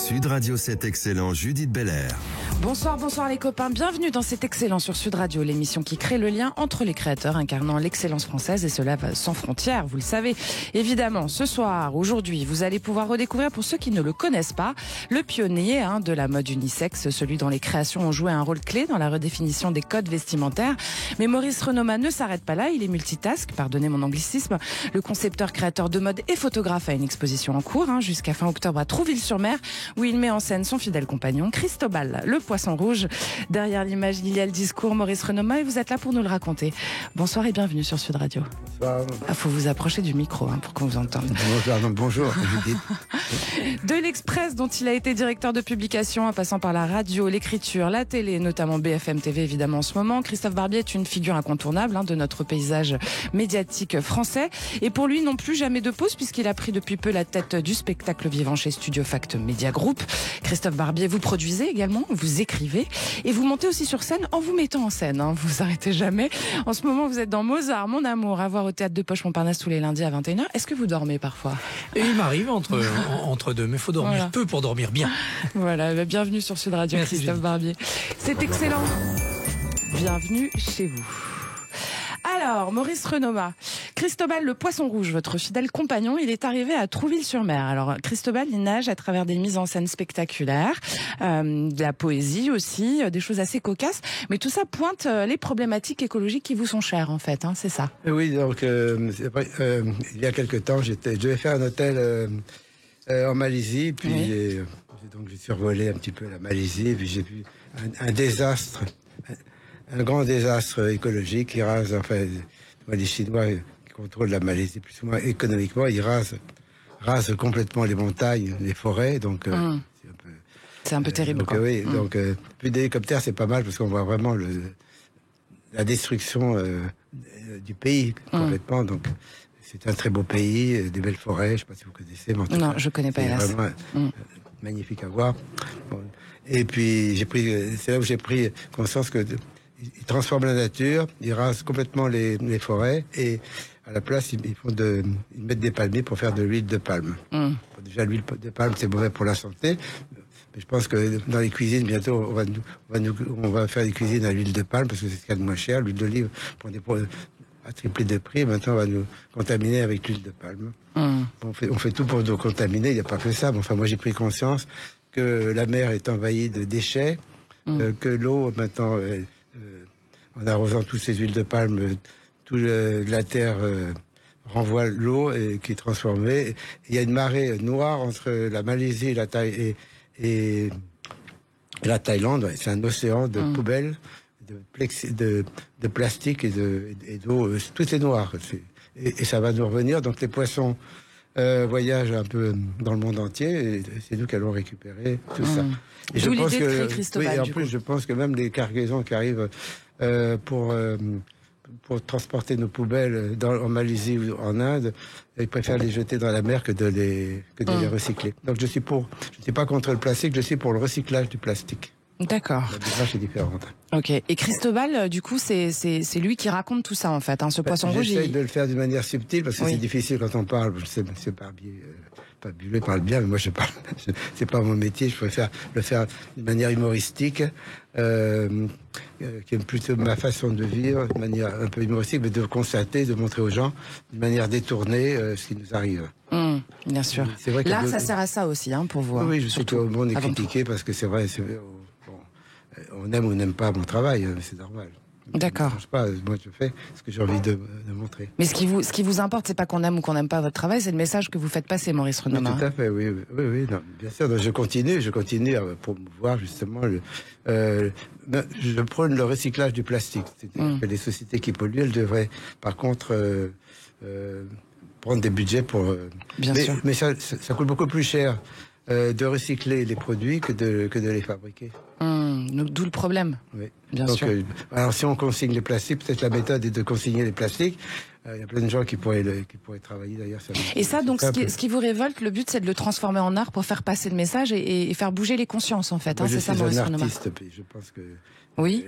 Sud Radio 7 Excellent, Judith Belair. Bonsoir les copains, bienvenue dans cet Excellent sur Sud Radio, l'émission qui crée le lien entre les créateurs incarnant l'excellence française et cela sans frontières, vous le savez. Évidemment, ce soir, aujourd'hui, vous allez pouvoir redécouvrir, pour ceux qui ne le connaissent pas, le pionnier de la mode unisexe, celui dont les créations ont joué un rôle clé dans la redéfinition des codes vestimentaires. Mais Maurice Renoma ne s'arrête pas là, il est multitask, pardonnez mon anglicisme. Le concepteur, créateur de mode et photographe a une exposition en cours jusqu'à fin octobre à Trouville-sur-Mer, où il met en scène son fidèle compagnon, Cristobal, le poisson rouge. Derrière l'image, il y a le discours, Maurice Renoma, et vous êtes là pour nous le raconter. Bonsoir et bienvenue sur Sud Radio. Bonsoir. Faut vous approcher du micro pour qu'on vous entende. Bonjour. De l'Express, dont il a été directeur de publication, en passant par la radio, l'écriture, la télé, notamment BFM TV évidemment en ce moment, Christophe Barbier est une figure incontournable de notre paysage médiatique français. Et pour lui non plus, jamais de pause, puisqu'il a pris depuis peu la tête du spectacle vivant chez Studio Fact Media Group. Christophe Barbier, vous produisez également, vous écrivez et vous montez aussi sur scène en vous mettant en scène. Vous arrêtez jamais. En ce moment, vous êtes dans Mozart, mon amour, à voir au Théâtre de Poche Montparnasse tous les lundis à 21h. Est-ce que vous dormez parfois ? Et il m'arrive entre deux, mais il faut dormir peu pour dormir bien. Voilà, bienvenue sur Sud Radio. Merci, Christophe Barbier. C'est excellent. Bienvenue chez vous. Alors, Maurice Renoma, Cristobal le poisson rouge, votre fidèle compagnon, il est arrivé à Trouville-sur-Mer. Alors, Cristobal, il nage à travers des mises en scène spectaculaires, de la poésie aussi, des choses assez cocasses. Mais tout ça pointe les problématiques écologiques qui vous sont chères, en fait, c'est ça ? Oui, donc, il y a quelque temps, je devais faire un hôtel en Malaisie, puis oui. Donc j'ai survolé un petit peu la Malaisie, puis j'ai vu un désastre. Un grand désastre écologique qui rase, les Chinois qui contrôlent la Malaisie plus ou moins économiquement, ils rasent complètement les montagnes, les forêts, donc c'est un peu terrible. Donc, oui, donc puis d'hélicoptères c'est pas mal parce qu'on voit vraiment la destruction du pays complètement. Donc c'est un très beau pays, des belles forêts. Je sais pas si vous connaissez. Mais non, je connais pas. Hélas. Vraiment magnifique à voir. Bon. Et puis c'est là où j'ai pris conscience que ils transforment la nature, ils rasent complètement les forêts et à la place ils mettent des palmiers pour faire de l'huile de palme. Déjà l'huile de palme c'est mauvais pour la santé, mais je pense que dans les cuisines bientôt on va faire des cuisines à l'huile de palme parce que c'est ce qu'il y a de moins cher. L'huile d'olive a triplé de prix, maintenant on va nous contaminer avec l'huile de palme. On fait tout pour nous contaminer, il n'y a pas que ça, mais moi j'ai pris conscience que la mer est envahie de déchets, que l'eau maintenant en arrosant toutes ces huiles de palme, la terre renvoie l'eau qui est transformée. Il y a une marée noire entre la Malaisie et la Thaïlande. C'est un océan de poubelles, de plastique et d'eau. Tout est noir. Et ça va nous revenir. Donc les poissons voyagent un peu dans le monde entier et c'est nous qui allons récupérer tout ça. Et je pense je pense que même les cargaisons qui arrivent pour transporter nos poubelles en Malaisie ou en Inde, ils préfèrent les jeter dans la mer que de les recycler. Donc je suis pas contre le plastique, je suis pour le recyclage du plastique. D'accord. La démarche est différente. Ok. Et Cristobal, du coup, c'est lui qui raconte tout ça, en fait. Ce poisson rouge. J'essaie de le faire d'une manière subtile parce que c'est difficile quand on parle. Je sais, M. Barbier, parle bien, mais moi je parle. C'est pas mon métier. Je préfère le faire d'une manière humoristique, qui est plutôt ma façon de vivre, de manière un peu humoristique, mais de constater, de montrer aux gens d'une manière détournée ce qui nous arrive. Bien sûr. C'est vrai là, ça sert à ça aussi, pour vous. Oui, je sais que le monde est critiqué parce que c'est vrai. On aime ou n'aime pas mon travail, c'est normal. D'accord. Ça ne change pas. Moi, je fais ce que j'ai envie de montrer. Mais ce qui vous importe, c'est pas qu'on aime ou qu'on n'aime pas votre travail, c'est le message que vous faites passer, Maurice Renoma. Tout à fait, oui, non, bien sûr. Donc, je continue à promouvoir justement je prône le recyclage du plastique. C'est-à-dire que les sociétés qui polluent, elles devraient, par contre, prendre des budgets pour. Bien sûr. Mais ça coûte beaucoup plus cher. De recycler les produits que de les fabriquer. D'où le problème. Oui. Bien sûr. Alors si on consigne les plastiques, peut-être la méthode est de consigner les plastiques. Il y a plein de gens qui pourraient travailler d'ailleurs. Et ça, donc, ce qui vous révolte, le but, c'est de le transformer en art pour faire passer le message et faire bouger les consciences, en fait. C'est ça, Maurice Renoma. Je suis un artiste, je pense que. Oui.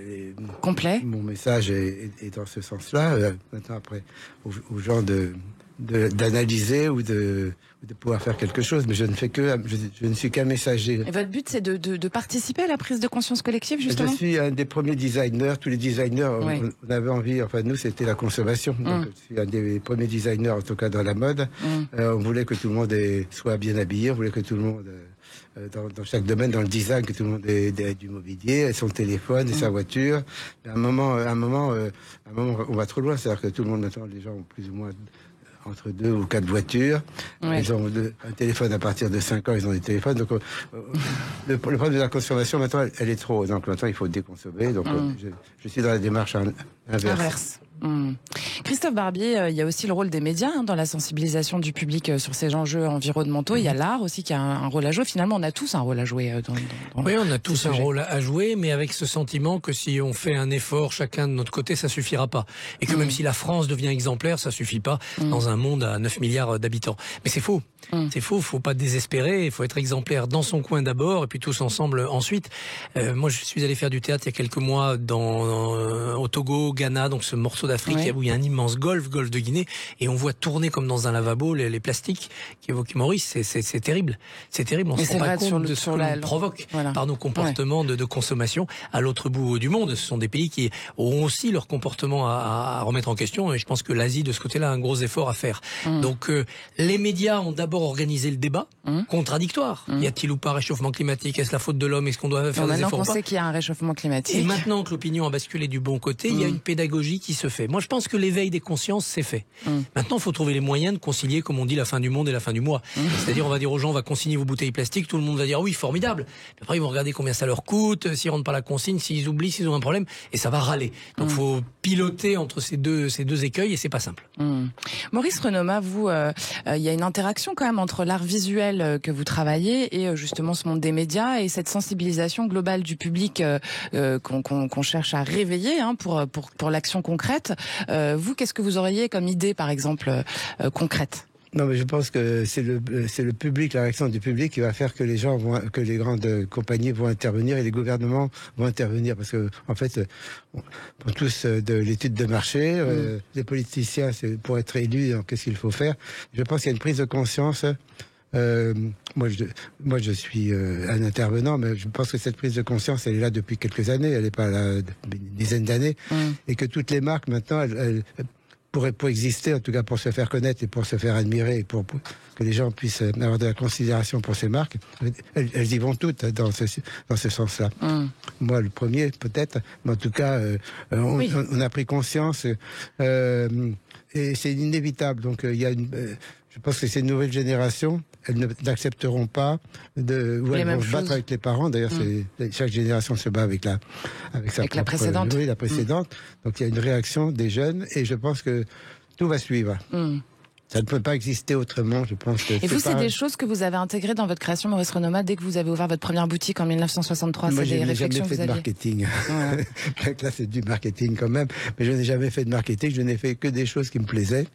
Complet. Mon message est dans ce sens-là. Maintenant, après, aux gens de d'analyser ou de pouvoir faire quelque chose, mais je ne suis qu'un messager. Et votre but, c'est de participer à la prise de conscience collective, justement? Je suis un des premiers designers. Tous les designers, Oui. on avait envie, enfin nous, c'était la consommation. Donc, je suis un des premiers designers, en tout cas dans la mode. On voulait que tout le monde soit bien habillé, on voulait que tout le monde, dans chaque domaine, dans le design, que tout le monde ait du mobilier, son téléphone et sa voiture. À un moment, on va trop loin, c'est-à-dire que tout le monde, maintenant, les gens ont plus ou moins entre 2 ou 4 voitures. Ouais. Ils ont un téléphone à partir de 5 ans, ils ont des téléphones. Donc, le problème de la consommation, maintenant, elle est trop. Donc, maintenant, il faut déconsommer. Donc, je suis dans la démarche inverse. Christophe Barbier, il y a aussi le rôle des médias dans la sensibilisation du public sur ces enjeux environnementaux. Il y a l'art aussi qui a un rôle à jouer. Finalement, on a tous un rôle à jouer Oui, on a tous un rôle à jouer, mais avec ce sentiment que si on fait un effort chacun de notre côté, ça suffira pas. Et que même si la France devient exemplaire, ça suffit pas dans un monde à 9 milliards d'habitants. Mais c'est faux. C'est faux, faut pas désespérer, il faut être exemplaire dans son coin d'abord et puis tous ensemble ensuite. Moi, je suis allé faire du théâtre il y a quelques mois au Togo, Ghana, donc ce morceau d'Afrique où il y a un immense golfe de Guinée, et on voit tourner comme dans un lavabo les plastiques qu'évoque Maurice. C'est terrible. C'est terrible. On se rend pas compte de ce que l'on provoque par nos comportements de consommation à l'autre bout du monde. Ce sont des pays qui ont aussi leur comportement à remettre en question, et je pense que l'Asie, de ce côté-là, a un gros effort à faire. Donc, les médias ont d'abord organisé le débat contradictoire. Y a-t-il ou pas réchauffement climatique? Est-ce la faute de l'homme? Est-ce qu'on doit faire des efforts? Maintenant qu'on sait qu'il y a un réchauffement climatique. Et maintenant que l'opinion a basculé du bon côté, il y a une pédagogie qui se fait. Moi, je pense que l'éveil des consciences, c'est fait. Maintenant, il faut trouver les moyens de concilier, comme on dit, la fin du monde et la fin du mois. C'est-à-dire, on va dire aux gens, on va consigner vos bouteilles plastiques, tout le monde va dire oui, formidable. Puis après, ils vont regarder combien ça leur coûte, s'ils rentrent pas la consigne, s'ils oublient, s'ils ont un problème, et ça va râler. Donc, faut piloter entre ces deux écueils, et c'est pas simple. Maurice Renoma, vous, il y a une interaction quand même entre l'art visuel que vous travaillez et justement ce monde des médias et cette sensibilisation globale du public qu'on cherche à réveiller pour l'action concrète. Vous, qu'est-ce que vous auriez comme idée, par exemple, concrète? Non, mais je pense que c'est le public, la réaction du public qui va faire que que les grandes compagnies vont intervenir et les gouvernements vont intervenir, parce que en fait, on prend tous de l'étude de marché. Les politiciens, c'est pour être élus, qu'est-ce qu'il faut faire? Je pense qu'il y a une prise de conscience. Moi, je suis un intervenant, mais je pense que cette prise de conscience, elle est là depuis quelques années. Elle n'est pas là depuis une dizaine d'années, et que toutes les marques maintenant, elles pour exister, en tout cas pour se faire connaître et pour se faire admirer, et pour que les gens puissent avoir de la considération pour ces marques, elles y vont toutes dans ce sens-là. Moi, le premier, peut-être, mais en tout cas, on a pris conscience, et c'est inévitable. Donc, il y a je pense que ces nouvelles générations, elles n'accepteront pas elles vont se battre avec les parents. D'ailleurs, chaque génération se bat avec la précédente. Oui, la précédente. Donc il y a une réaction des jeunes, et je pense que tout va suivre. Ça ne peut pas exister autrement, je pense. Que et vous, c'est des choses que vous avez intégrées dans votre création, Maurice Renoma, dès que vous avez ouvert votre première boutique en 1963. Moi, c'est des réflexions que vous aviez. Je n'ai jamais fait de marketing. Ouais. Là, c'est du marketing quand même. Mais je n'ai jamais fait de marketing. Je n'ai fait que des choses qui me plaisaient.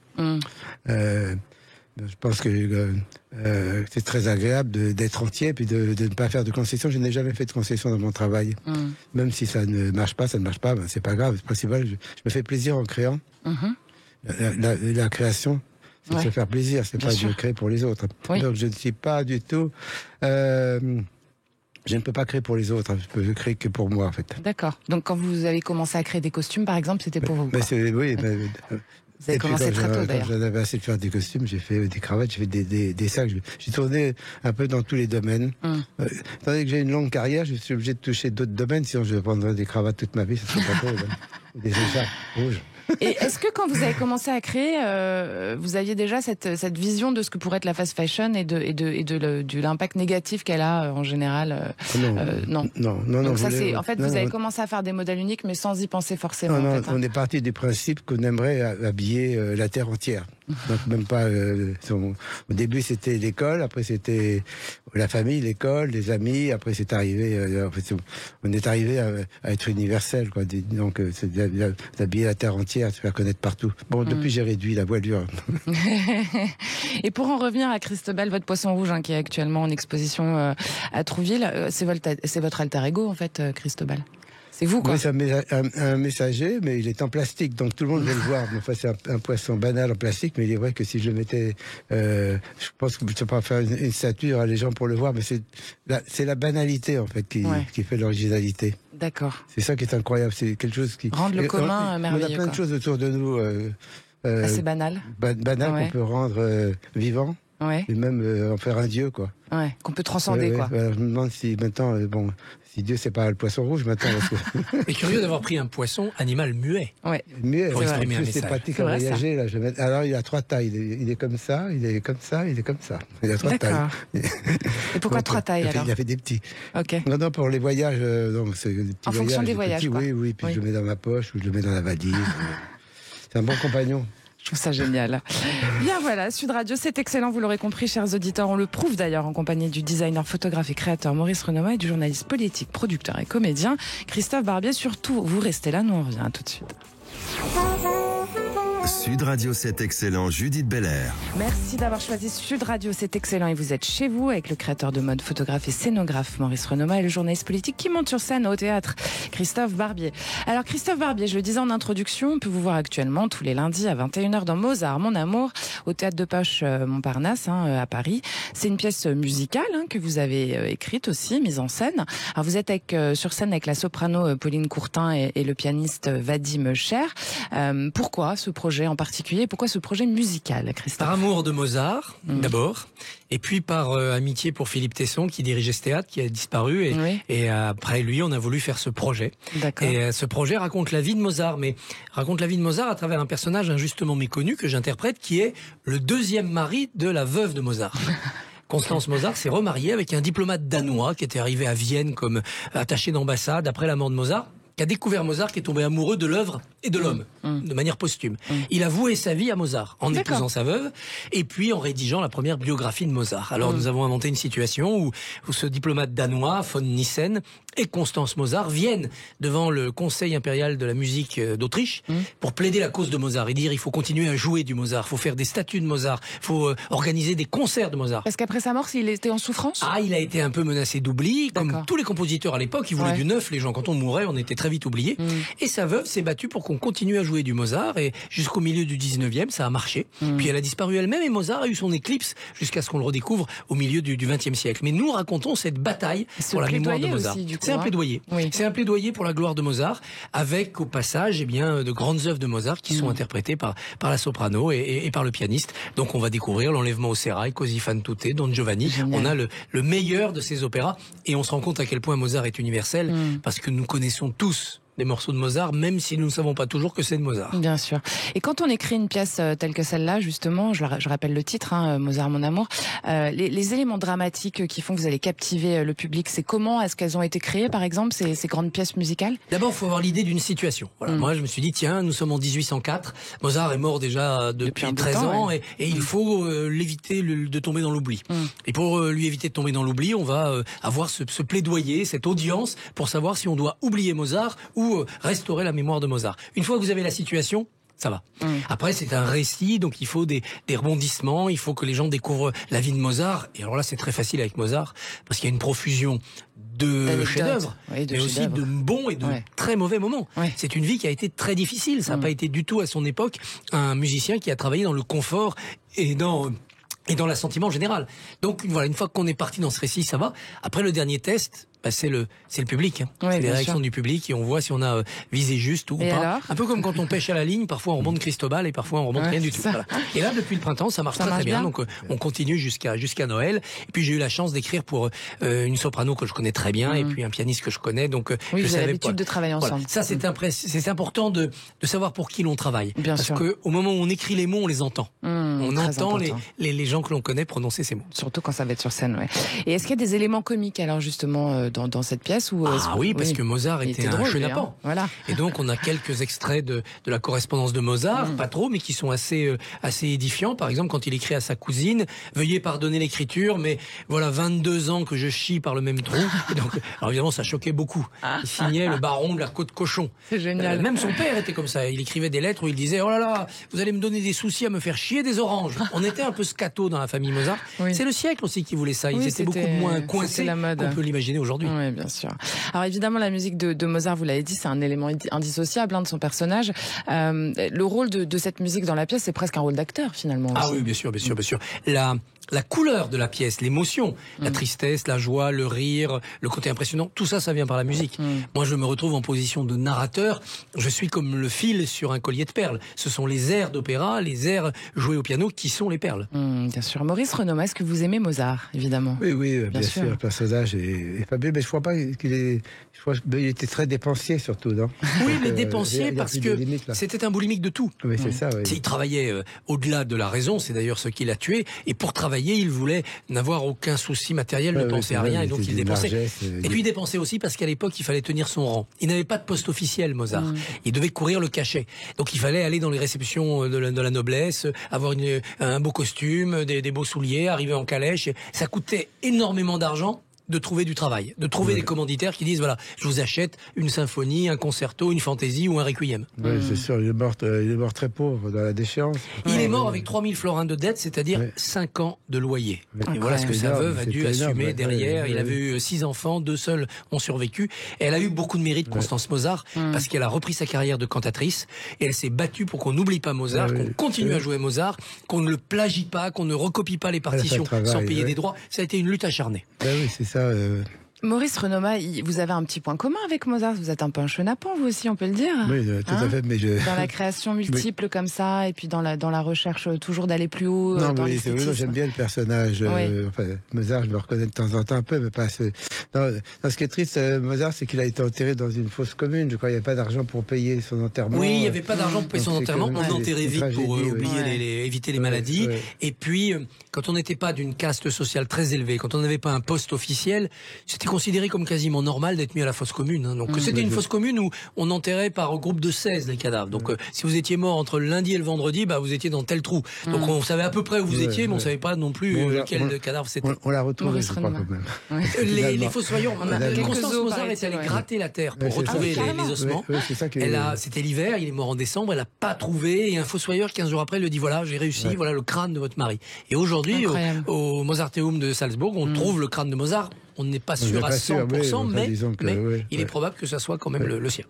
Je pense que c'est très agréable d'être entier, puis de ne pas faire de concessions. Je n'ai jamais fait de concessions dans mon travail. Même si ça ne marche pas, ben, c'est pas grave. Le principal, je me fais plaisir en créant. La création, c'est se faire plaisir, c'est pas de créer pour les autres. Donc je ne suis pas du tout... je ne peux pas créer pour les autres, je peux créer que pour moi, en fait. D'accord. Donc quand vous avez commencé à créer des costumes, par exemple, c'était pour vous, quoi. Oui, vous avez commencé très tôt, d'ailleurs. Quand j'en avais assez de faire des costumes, j'ai fait des cravates, j'ai fait des sacs. J'ai tourné un peu dans tous les domaines. Étant donné que j'ai une longue carrière, je suis obligé de toucher d'autres domaines, sinon je prendrais des cravates toute ma vie, ça serait pas drôle. Ou des écharpes rouges. Et est-ce que quand vous avez commencé à créer, vous aviez déjà cette vision de ce que pourrait être la fast fashion et de l'impact négatif qu'elle a en général? Non. Donc ça, en fait, vous avez commencé à faire des modèles uniques, mais sans y penser forcément. Non, on est parti du principe qu'on aimerait habiller la terre entière. Donc même pas. Au début, c'était l'école, après c'était la famille, l'école, les amis. Après, c'est arrivé. On est arrivé à être universel, quoi. Donc, c'est d'habiller la terre entière, de se faire connaître partout. Bon, depuis, j'ai réduit la voilure. Et pour en revenir à Christobal, votre poisson rouge, qui est actuellement en exposition à Trouville, c'est votre alter ego, en fait, Christobal. C'est vous, quoi. Oui, c'est un messager, mais il est en plastique, donc tout le monde veut le voir. Enfin, c'est un poisson banal en plastique, mais il est vrai que si je le mettais, je pense que je ne peux pas faire une statue à les gens pour le voir, mais c'est la banalité, en fait, qui fait l'originalité. D'accord. C'est ça qui est incroyable, c'est quelque chose qui... Rendre le commun merveilleux. On a plein de choses autour de nous... assez banal. Banal qu'on peut rendre vivant. Ouais. Et même en faire un dieu, quoi. Ouais, qu'on peut transcender, quoi. Alors, je me demande si maintenant, si Dieu c'est pas le poisson rouge maintenant. C'est curieux d'avoir pris un poisson animal muet. Ouais. Muet, pour exprimer un message. C'est pratique à voyager. Là, alors il a 3 tailles. Il est comme ça, il est comme ça, il est comme ça. Il a 3 tailles. Et pourquoi 3 tailles alors? Il a fait des petits. Ok. Non, pour les voyages, donc c'est des petits en fonction des voyages, quoi. Oui. Puis je le mets dans ma poche ou je le mets dans la valise. C'est un bon compagnon. Je trouve ça génial. Bien voilà, Sud Radio, c'est excellent, vous l'aurez compris, chers auditeurs. On le prouve d'ailleurs en compagnie du designer, photographe et créateur Maurice Renoma et du journaliste politique, producteur et comédien Christophe Barbier. Surtout, vous restez là, nous on revient tout de suite. Sud Radio, c'est excellent, Judith Belair. Merci d'avoir choisi Sud Radio, c'est excellent. Et vous êtes chez vous avec le créateur de mode, photographe et scénographe Maurice Renoma et le journaliste politique qui monte sur scène au théâtre, Christophe Barbier. Alors Christophe Barbier, je le disais en introduction, on peut vous voir actuellement tous les lundis à 21h dans Mozart, mon amour, au théâtre de Poche Montparnasse à Paris. C'est une pièce musicale que vous avez écrite aussi, mise en scène. Alors vous êtes sur scène avec la soprano Pauline Courtin et le pianiste Vadim Cher. Pourquoi ce projet en particulier? Pourquoi ce projet musical, Christophe? Par amour de Mozart, d'abord, et puis par amitié pour Philippe Tesson, qui dirigeait ce théâtre, qui a disparu, et après lui, on a voulu faire ce projet. D'accord. Et ce projet raconte la vie de Mozart, mais raconte la vie de Mozart à travers un personnage injustement méconnu que j'interprète, qui est le deuxième mari de la veuve de Mozart. Constance Mozart s'est remariée avec un diplomate danois qui était arrivé à Vienne comme attaché d'ambassade après la mort de Mozart, qui a découvert Mozart, qui est tombé amoureux de l'œuvre et de l'homme, de manière posthume. Il a voué sa vie à Mozart, en épousant sa veuve, et puis en rédigeant la première biographie de Mozart. Alors nous avons inventé une situation où ce diplomate danois, von Nissen, et Constance Mozart viennent devant le Conseil impérial de la musique d'Autriche pour plaider la cause de Mozart et dire il faut continuer à jouer du Mozart, il faut faire des statues de Mozart, il faut organiser des concerts de Mozart. Parce qu'après sa mort, il était en souffrance? Ah, il a été un peu menacé d'oubli, comme tous les compositeurs à l'époque, ils voulaient du neuf, les gens. Quand on mourait, on était très vite oubliés. Et sa veuve s'est battue pour qu'on continue à jouer du Mozart, et jusqu'au milieu du 19e, ça a marché. Puis elle a disparu elle-même, et Mozart a eu son éclipse jusqu'à ce qu'on le redécouvre au milieu du 20e siècle. Mais nous racontons cette bataille pour la mémoire de Mozart. C'est un plaidoyer. C'est un plaidoyer pour la gloire de Mozart, avec au passage de grandes œuvres de Mozart qui sont interprétées par la soprano et par le pianiste. Donc on va découvrir l'Enlèvement au sérail, Così fan tutte, Don Giovanni. On a le meilleur de ces opéras, et on se rend compte à quel point Mozart est universel, parce que nous connaissons tous des morceaux de Mozart, même si nous ne savons pas toujours que c'est de Mozart. Bien sûr. Et quand on écrit une pièce telle que celle-là, justement, je rappelle le titre, Mozart, mon amour, les éléments dramatiques qui font que vous allez captiver le public, c'est comment est-ce qu'elles ont été créées, par exemple, ces grandes pièces musicales? D'abord, il faut avoir l'idée d'une situation. Voilà. Moi, je me suis dit, tiens, nous sommes en 1804, Mozart est mort déjà depuis 13 ans, et il faut l'éviter de tomber dans l'oubli. Et pour lui éviter de tomber dans l'oubli, on va avoir ce plaidoyer, cette audience, pour savoir si on doit oublier Mozart ou restaurer la mémoire de Mozart. Une fois que vous avez la situation, ça va. Après, c'est un récit, donc il faut des rebondissements, il faut que les gens découvrent la vie de Mozart. Et alors là, c'est très facile avec Mozart, parce qu'il y a une profusion de chefs-d'œuvre, mais aussi de bons et de très mauvais moments. C'est une vie qui a été très difficile. Ça n'a pas été du tout, à son époque, un musicien qui a travaillé dans le confort et dans l'assentiment général. Donc voilà, une fois qu'on est parti dans ce récit, ça va. Après, le dernier test, c'est le public. C'est les réactions du public, et on voit si on a visé juste ou pas. Un peu comme quand on pêche à la ligne, parfois on remonte Cristobal et parfois on remonte rien du tout. Voilà. Et là, depuis le printemps, ça marche très bien. Donc on continue jusqu'à Noël. Et puis j'ai eu la chance d'écrire pour une soprano que je connais très bien, et puis un pianiste que je connais. Donc je savais l'habitude de travailler ensemble. Ça, c'est important de savoir pour qui l'on travaille. Parce que au moment où on écrit les mots, on les entend. On entend les gens que l'on connaît prononcer ces mots. Surtout quand ça va être sur scène. Et est-ce qu'il y a des éléments comiques alors justement dans cette pièce où oui, parce que Mozart était un chenapan. Voilà. Et donc on a quelques extraits de la correspondance de Mozart, pas trop, mais qui sont assez édifiants. Par exemple, quand il écrit à sa cousine, veuillez pardonner l'écriture, mais voilà 22 ans que je chie par le même trou. Et donc, alors évidemment, ça choquait beaucoup. Il signait le baron de la Côte Cochon. C'est génial. Même son père était comme ça. Il écrivait des lettres où il disait, oh là là, vous allez me donner des soucis à me faire chier des oranges. On était un peu scato dans la famille Mozart. C'est le siècle aussi qui voulait ça. Ils étaient beaucoup moins coincés qu'on peut l'imaginer aujourd'hui. aujourd'hui. Oui, bien sûr. Alors évidemment, la musique de Mozart, vous l'avez dit, c'est un élément indissociable de son personnage. Le rôle de cette musique dans la pièce, c'est presque un rôle d'acteur finalement. Ah aussi. oui, bien sûr, bien sûr, bien sûr. La couleur de la pièce, l'émotion, la tristesse, la joie, le rire, le côté impressionnant, tout ça, ça vient par la musique. Moi, je me retrouve en position de narrateur. Je suis comme le fil sur un collier de perles. Ce sont les airs d'opéra, les airs joués au piano qui sont les perles. Bien sûr. Maurice Renoma, est-ce que vous aimez Mozart, évidemment? Oui, bien sûr. Le personnage est fabuleux, mais je crois pas qu'il est. Il était très dépensier surtout, non? Oui, mais dépensier parce que c'était un boulimique de tout. Oui, c'est ça. Oui. Il travaillait au-delà de la raison, c'est d'ailleurs ce qui l'a tué. Et pour travailler, il voulait n'avoir aucun souci matériel, ne penser à rien, et donc il dépensait. Et puis il dépensait aussi parce qu'à l'époque, il fallait tenir son rang. Il n'avait pas de poste officiel, Mozart. Il devait courir le cachet. Donc il fallait aller dans les réceptions de la noblesse, avoir un beau costume, des beaux souliers, arriver en calèche. Ça coûtait énormément d'argent de trouver du travail, de trouver des commanditaires qui disent voilà, je vous achète une symphonie, un concerto, une fantaisie ou un requiem. Oui, c'est sûr, il est mort très pauvre dans la déchéance. Il est mort avec 3000 florins de dette, c'est-à-dire 5 ans de loyer. Et voilà ce que sa veuve a dû assumer derrière. Il avait eu 6 enfants, 2 seuls ont survécu. Et elle a eu beaucoup de mérite, Constance Mozart, parce qu'elle a repris sa carrière de cantatrice et elle s'est battue pour qu'on n'oublie pas Mozart, qu'on continue à jouer Mozart, qu'on ne le plagie pas, qu'on ne recopie pas les partitions sans payer des droits. Ça a été une lutte acharnée. Oui, c'est ça. Maurice Renoma, vous avez un petit point commun avec Mozart. Vous êtes un peu un chenapan, vous aussi, on peut le dire. Oui, tout à fait. Mais dans la création multiple comme ça, et puis dans la recherche toujours d'aller plus haut. Non, mais c'est vrai, j'aime bien le personnage. Mozart, je me reconnais de temps en temps un peu, mais pas assez. Non, ce qui est triste, Mozart, c'est qu'il a été enterré dans une fosse commune. Je crois qu'il n'y avait pas d'argent pour payer son enterrement. Oui, il n'y avait pas d'argent pour payer son enterrement. On l'enterrait vite pour éviter les maladies. Et puis, quand on n'était pas d'une caste sociale très élevée, quand on n'avait pas un poste officiel, c'était considéré comme quasiment normal d'être mis à la fosse commune. Donc c'était une fosse commune où on enterrait par groupe de 16 les cadavres. Donc si vous étiez mort entre le lundi et le vendredi, vous étiez dans tel trou. Donc on savait à peu près où vous étiez, mais on savait pas non plus lequel cadavre c'était. On l'a retrouvé, je crois, quand même. Les fossoyeurs, Constance Mozart est allée gratter la terre pour retrouver les ossements. C'était l'hiver, il est mort en décembre, elle a pas trouvé, et un fossoyeur 15 jours après lui dit voilà, j'ai réussi, voilà le crâne de votre mari. Et aujourd'hui au Mozarteum de Salzbourg, on trouve le crâne de Mozart. On n'est pas sûr à 100%, mais il est probable que ça soit quand même le sien.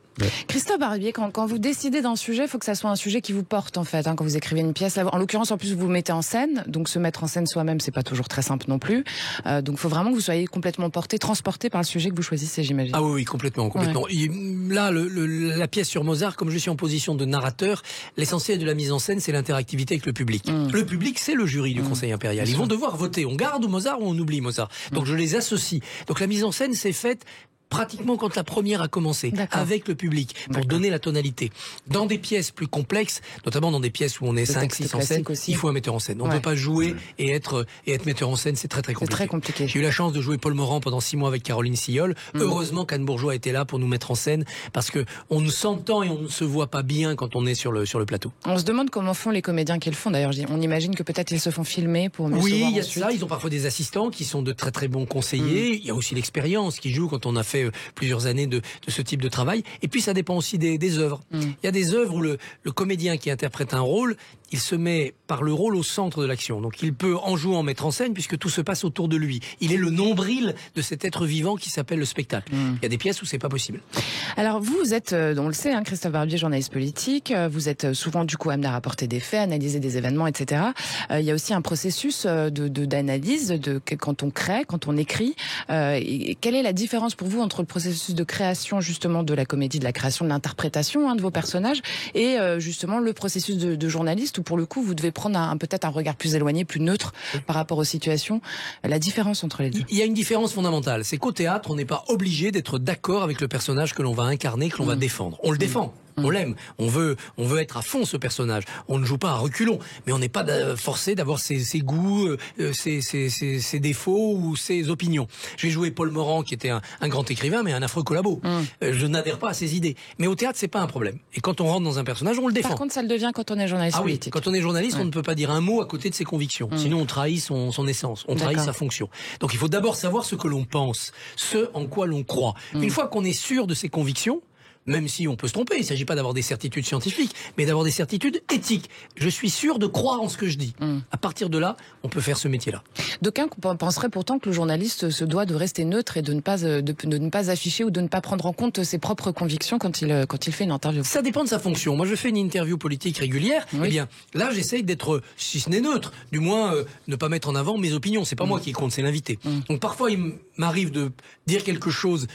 Christophe Barbier, quand vous décidez d'un sujet, il faut que ça soit un sujet qui vous porte en fait. Quand vous écrivez une pièce, en l'occurrence, en plus vous vous mettez en scène, donc se mettre en scène soi-même, c'est pas toujours très simple non plus. Donc il faut vraiment que vous soyez complètement porté, transporté par le sujet que vous choisissez, j'imagine. Ah oui, complètement. Ouais. Là, la pièce sur Mozart, comme je suis en position de narrateur, l'essentiel de la mise en scène, c'est l'interactivité avec le public. Le public, c'est le jury du Conseil impérial. Ils vont devoir voter. On garde Mozart ou on oublie Mozart. Donc je les associe. Donc la mise en scène s'est faite pratiquement quand la première a commencé, avec le public, pour donner la tonalité. Dans des pièces plus complexes, notamment dans des pièces où on est 5-6 en scène, il faut un metteur en scène. On ne peut pas jouer et être metteur en scène, c'est très compliqué. C'est très compliqué. J'ai eu la chance de jouer Paul Morand pendant 6 mois avec Caroline Sillol. Heureusement qu'Anne Bourgeois était là pour nous mettre en scène, parce que on ne s'entend et on ne se voit pas bien quand on est sur le plateau. On se demande comment font les comédiens qui le font. D'ailleurs, on imagine que peut-être ils se font filmer pour mieux se voir ensuite. Oui, il y a ça. Ils ont parfois des assistants qui sont de très bons conseillers. Il y a aussi l'expérience qui joue quand on a fait plusieurs années de ce type de travail. Et puis ça dépend aussi des œuvres. Il y a des œuvres où le comédien qui interprète un rôle, il se met par le rôle au centre de l'action. Donc il peut en jouant mettre en scène puisque tout se passe autour de lui. Il est le nombril de cet être vivant qui s'appelle le spectacle. Il y a des pièces où c'est pas possible. Alors vous êtes, on le sait, Christophe Barbier, journaliste politique, vous êtes souvent du coup amené à rapporter des faits, analyser des événements, etc. Il y a aussi un processus d'analyse quand on crée, quand on écrit. Et quelle est la différence pour vous entre le processus de création justement de la comédie, de la création de l'interprétation de vos personnages et justement le processus de journaliste où pour le coup vous devez prendre peut-être un regard plus éloigné, plus neutre par rapport aux situations. La différence entre les deux. Il y a une différence fondamentale, c'est qu'au théâtre on n'est pas obligé d'être d'accord avec le personnage que l'on va incarner, que l'on va défendre. On le défend. On l'aime, on veut être à fond ce personnage. On ne joue pas à reculons, mais on n'est pas forcé d'avoir ses goûts, ses défauts ou ses opinions. J'ai joué Paul Morand, qui était un grand écrivain, mais un affreux collabo. Je n'adhère pas à ses idées. Mais au théâtre, c'est pas un problème. Et quand on rentre dans un personnage, on le défend. Par contre, ça le devient quand on est journaliste politique. Quand on est journaliste, on ne peut pas dire un mot à côté de ses convictions. Sinon, on trahit son essence, on trahit sa fonction. Donc, il faut d'abord savoir ce que l'on pense, ce en quoi l'on croit. Une fois qu'on est sûr de ses convictions, même si on peut se tromper, il ne s'agit pas d'avoir des certitudes scientifiques, mais d'avoir des certitudes éthiques. Je suis sûr de croire en ce que je dis. À partir de là, on peut faire ce métier-là. D'aucuns penseraient pourtant que le journaliste se doit de rester neutre et de ne pas afficher ou de ne pas prendre en compte ses propres convictions quand il fait une interview. Ça dépend de sa fonction. Moi, je fais une interview politique régulière. Oui. Eh bien, là, j'essaye d'être, si ce n'est neutre, du moins ne pas mettre en avant mes opinions. C'est pas moi qui compte, c'est l'invité. Donc parfois, il m'arrive de dire quelque chose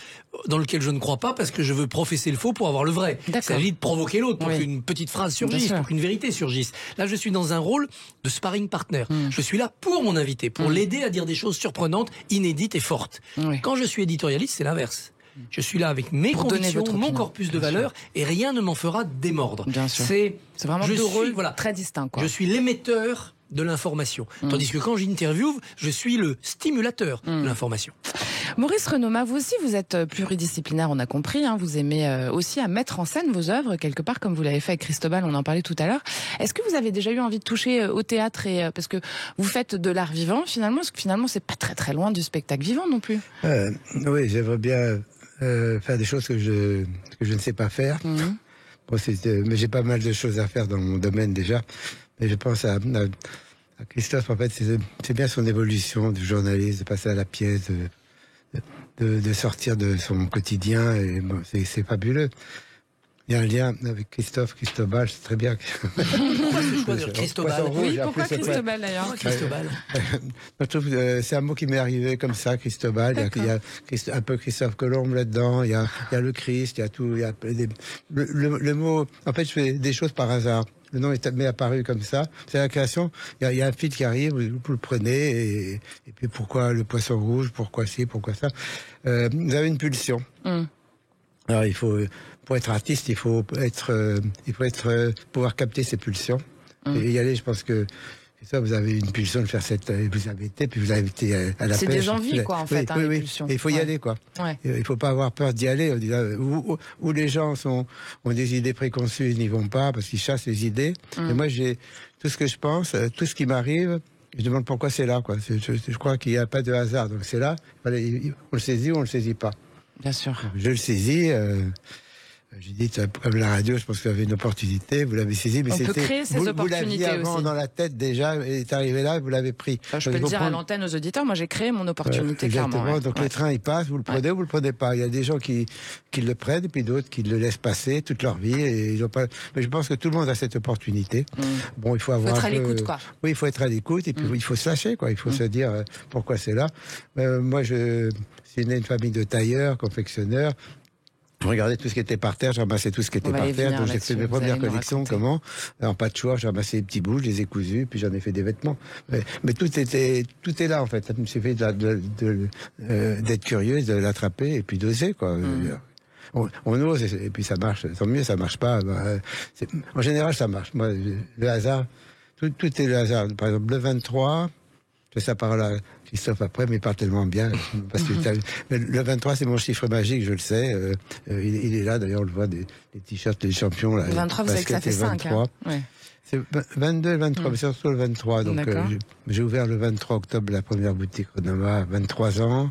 dans lequel je ne crois pas parce que je veux professer le faux pour avoir le vrai. Il s'agit de provoquer l'autre pour qu'une petite phrase surgisse, pour qu'une vérité surgisse. Là, je suis dans un rôle de sparring partner. Je suis là pour mon invité, pour l'aider à dire des choses surprenantes, inédites et fortes. Quand je suis éditorialiste, c'est l'inverse. Je suis là avec mes convictions, mon corpus de valeurs, et rien ne m'en fera démordre. C'est vraiment deux rôles très distincts. Je suis l'émetteur de l'information. Tandis que quand j'interviewe, je suis le stimulateur de l'information. Maurice Renaumaz, vous aussi, vous êtes pluridisciplinaire, on a compris. Vous aimez aussi à mettre en scène vos œuvres, quelque part, comme vous l'avez fait avec Cristobal, on en parlait tout à l'heure. Est-ce que vous avez déjà eu envie de toucher au théâtre parce que vous faites de l'art vivant, finalement, parce que finalement, c'est pas très très loin du spectacle vivant non plus. Oui, j'aimerais bien faire des choses que je ne sais pas faire. Bon, mais j'ai pas mal de choses à faire dans mon domaine déjà. Mais je pense à Christophe, en fait, c'est bien son évolution du journaliste, de passer à la pièce, de sortir de son quotidien, et bon, c'est fabuleux. Il y a un lien avec Cristobal, c'est très bien. Cristobal. Oui, pourquoi Cristobal d'ailleurs? Cristobal. Je trouve c'est un mot qui m'est arrivé comme ça, Cristobal. Il y a un peu Christophe Colomb là-dedans. Il y a le Christ, il y a tout. Il y a le mot. En fait, je fais des choses par hasard. Le nom m'est apparu comme ça. C'est la création. Il y a un fil qui arrive, vous le prenez, et puis pourquoi le poisson rouge, pourquoi ci, pourquoi ça. Vous avez une pulsion. Alors pour être artiste, il faut pouvoir capter ses pulsions et y aller. Je pense que ça, vous avez une pulsion de faire vous avez été, puis vous avez été à la pêche. C'est des envies, quoi, en fait, les pulsions. Et il faut y aller, quoi. Il faut pas avoir peur d'y aller. Où les gens ont des idées préconçues, ils n'y vont pas parce qu'ils chassent les idées. Et moi, j'ai tout ce que je pense, tout ce qui m'arrive. Je demande pourquoi c'est là, quoi. Je crois qu'il n'y a pas de hasard. Donc c'est là. On le saisit ou on le saisit pas. Bien sûr. Je le saisis. J'ai dit, comme la radio, je pense que vous avez une opportunité, vous l'avez saisie, mais c'était. On peut créer ces opportunités vous l'aviez avant aussi. Dans la tête déjà, et est arrivé là, vous l'avez pris. Je peux le dire à l'antenne aux auditeurs, moi j'ai créé mon opportunité, clairement. Exactement, donc le train il passe, vous le prenez ou vous le prenez pas. Il y a des gens qui le prennent, et puis d'autres qui le laissent passer toute leur vie, et ils ont pas. Mais je pense que tout le monde a cette opportunité. Bon, il faut avoir. Faut être à l'écoute, quoi. Oui, il faut être à l'écoute, et puis il faut se lâcher, quoi. Il faut se dire pourquoi c'est là. Moi, je suis né d'une famille de tailleurs, confectionneurs. Je regardais tout ce qui était par terre, j'ai ramassé tout ce qui était par terre, donc j'ai fait mes premières collections, en patchwork, j'ai ramassé les petits bouts, je les ai cousus, puis j'en ai fait des vêtements. Mais tout est là, en fait. Ça me suffit d'être curieux, de l'attraper, et puis d'oser, quoi. On ose, et puis ça marche. Tant mieux, ça marche pas. En général, ça marche. Moi, le hasard, tout est le hasard. Par exemple, le 23, je fais sa parole à Christophe après, mais il parle tellement bien. Parce que le 23, c'est mon chiffre magique, je le sais. Il est là, d'ailleurs, on le voit, des t-shirts des champions. Là, le 23, vous savez que ça fait 5. C'est 22 et 23, mais surtout le 23. Donc, j'ai ouvert le 23 octobre la première boutique Renaumaz, 23 ans.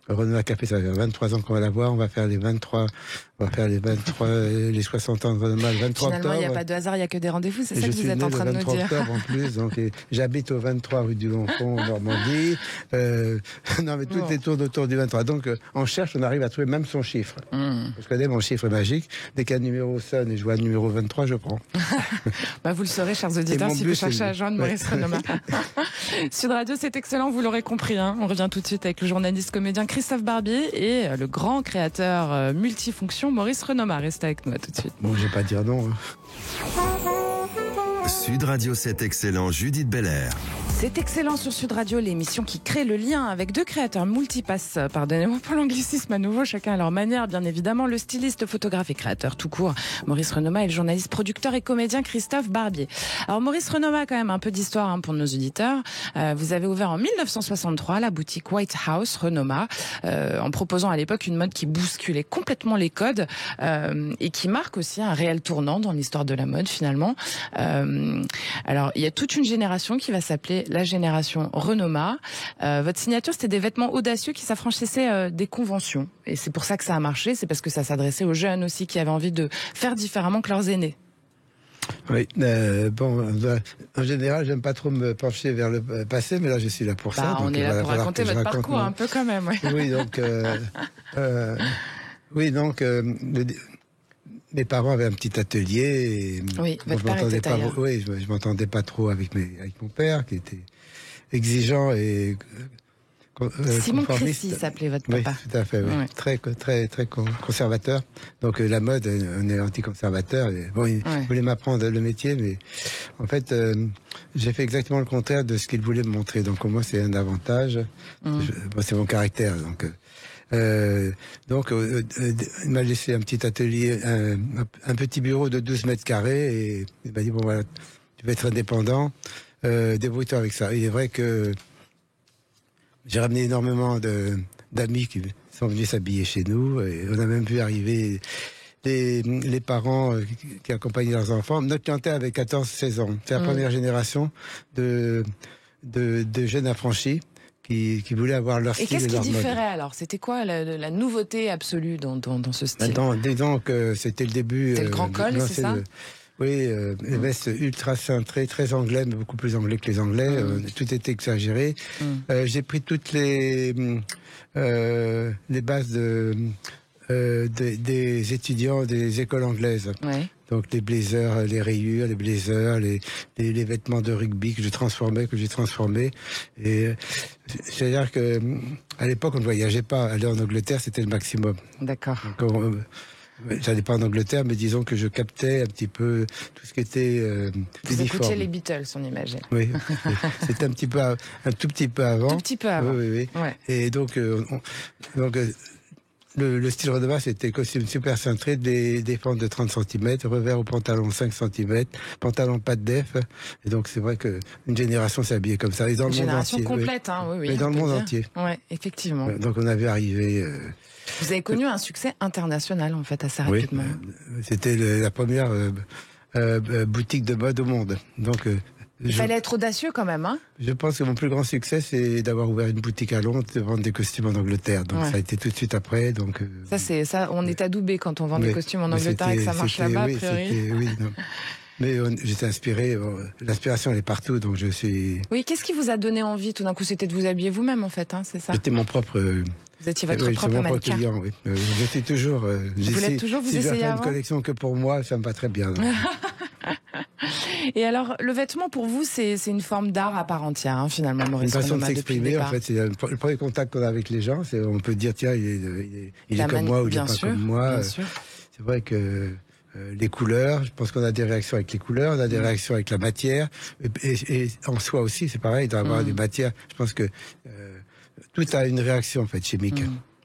Renaumaz Café, ça fait 23 ans qu'on va l'avoir. On va faire les 23, les 60 ans de Renaumaz le 23 Finalement, octobre. il n'y a pas de hasard, il n'y a que des rendez-vous, c'est ça que vous êtes en train de nous dire. Je suis né le 23 octobre en plus, donc j'habite au 23 rue du Longfond, en Normandie. Non, mais tout est autour du 23. Donc, on cherche, on arrive à trouver même son chiffre. Je connais mon chiffre magique. Dès qu'un numéro sonne et je vois le numéro 23, je prends. Vous le saurez, chers auditeurs, si vous cherchez à joindre Maurice Renaumaz. Sud Radio, c'est excellent, vous l'aurez compris. On revient tout de suite avec le journaliste comédien Christophe Barbier et le grand créateur multifonction Maurice Renaumaz. Restez avec nous, à tout de suite. Bon, je vais pas dire non. Sud Radio, c'est excellent, Judith Belair. C'est excellent sur Sud Radio, l'émission qui crée le lien avec deux créateurs multipass. Pardonnez-moi pour l'anglicisme à nouveau, chacun à leur manière, bien évidemment. Le styliste, photographe et créateur tout court, Maurice Renaumaz, et le journaliste, producteur et comédien Christophe Barbier. Alors Maurice Renaumaz, quand même un peu d'histoire pour nos auditeurs. Vous avez ouvert en 1963 la boutique White House Renaumaz, en proposant à l'époque une mode qui bousculait complètement les codes et qui marque aussi un réel tournant dans l'histoire de la mode finalement. Alors il y a toute une génération qui va s'appeler la génération Renoma. Votre signature, c'était des vêtements audacieux qui s'affranchissaient des conventions. Et c'est pour ça que ça a marché, c'est parce que ça s'adressait aux jeunes aussi qui avaient envie de faire différemment que leurs aînés. Oui, en général, j'aime pas trop me pencher vers le passé, mais là, je suis là pour ça. On est là pour raconter votre parcours un peu quand même. Ouais. Oui, donc, mes parents avaient un petit atelier. Et oui, votre père était tailleur. Oui, je m'entendais pas trop avec mon père, qui était exigeant et Simon Crécy s'appelait votre papa. Oui, tout à fait. Oui. Ouais. Très conservateur. Donc la mode, on est anti-conservateur. Bon, il voulait m'apprendre le métier, mais en fait, j'ai fait exactement le contraire de ce qu'il voulait me montrer. Donc pour moi, c'est un avantage. C'est mon caractère. Donc, il m'a laissé un petit atelier, un petit bureau de 12 mètres carrés, et il m'a dit, bon voilà, tu vas être indépendant, débrouille-toi avec ça. Il est vrai que j'ai ramené énormément d'amis qui sont venus s'habiller chez nous, et on a même vu arriver les parents qui accompagnaient leurs enfants. Notre clientèle avait 14-16 ans. C'est la première génération de jeunes affranchis qui voulaient avoir leur style et leur mode. Et qu'est-ce qui différait alors? C'était quoi la nouveauté absolue dans ce style? Disons que c'était le début. C'était le grand col, c'est ça? Oui, les vestes ultra cintrées, très anglais, mais beaucoup plus anglais que les Anglais. Tout était exagéré. J'ai pris toutes les bases des étudiants des écoles anglaises. Ouais. Donc les blazers, les rayures, les blazers, les vêtements de rugby que j'ai transformés. Et c'est-à-dire que à l'époque, on ne voyageait pas. Aller en Angleterre, c'était le maximum. D'accord. J'allais pas en Angleterre, mais disons que je captais un petit peu tout ce qui était Vous écoutiez les Beatles, on imagine. Oui, c'était un tout petit peu avant. Tout petit peu avant. Oui. Ouais. Et donc le style Renoma, c'était costume super cintré, des fentes de 30 cm, revers au pantalon 5 cm, pantalon pas de def. Et donc c'est vrai que une génération s'est habillée comme ça. Et dans le monde entier. Génération complète, oui. Mais dans le monde entier. Ouais, effectivement. Donc on avait arrivé. Vous avez connu un succès international en fait assez rapidement. Oui, c'était la première boutique de mode au monde. Donc il fallait être audacieux quand même, hein? Je pense que mon plus grand succès, c'est d'avoir ouvert une boutique à Londres, de vendre des costumes en Angleterre. Donc ça a été tout de suite après. Donc ça, on est adoubé quand on vend des costumes en Angleterre et que ça marche là-bas, a priori. Mais j'étais inspiré. L'inspiration, elle est partout, donc je suis. Oui, qu'est-ce qui vous a donné envie tout d'un coup? C'était de vous habiller vous-même, en fait, hein, c'est ça? J'étais mon propre. Vous étiez votre propre mannequin. Client, oui. Je suis toujours. Vous l'êtes toujours. Vous essayez avant? Si je fais une collection que pour moi, ça me va très bien. Et alors, le vêtement pour vous, c'est une forme d'art à part entière, hein, finalement, Maurice Renoma. Une façon de s'exprimer, en fait, c'est le premier contact qu'on a avec les gens. On peut dire, tiens, il est comme moi ou il n'est pas comme moi. C'est vrai que les couleurs, je pense qu'on a des réactions avec les couleurs, on a des réactions avec la matière, et en soi aussi, c'est pareil, d'avoir des matières. Je pense que tout a une réaction, en fait, chimique.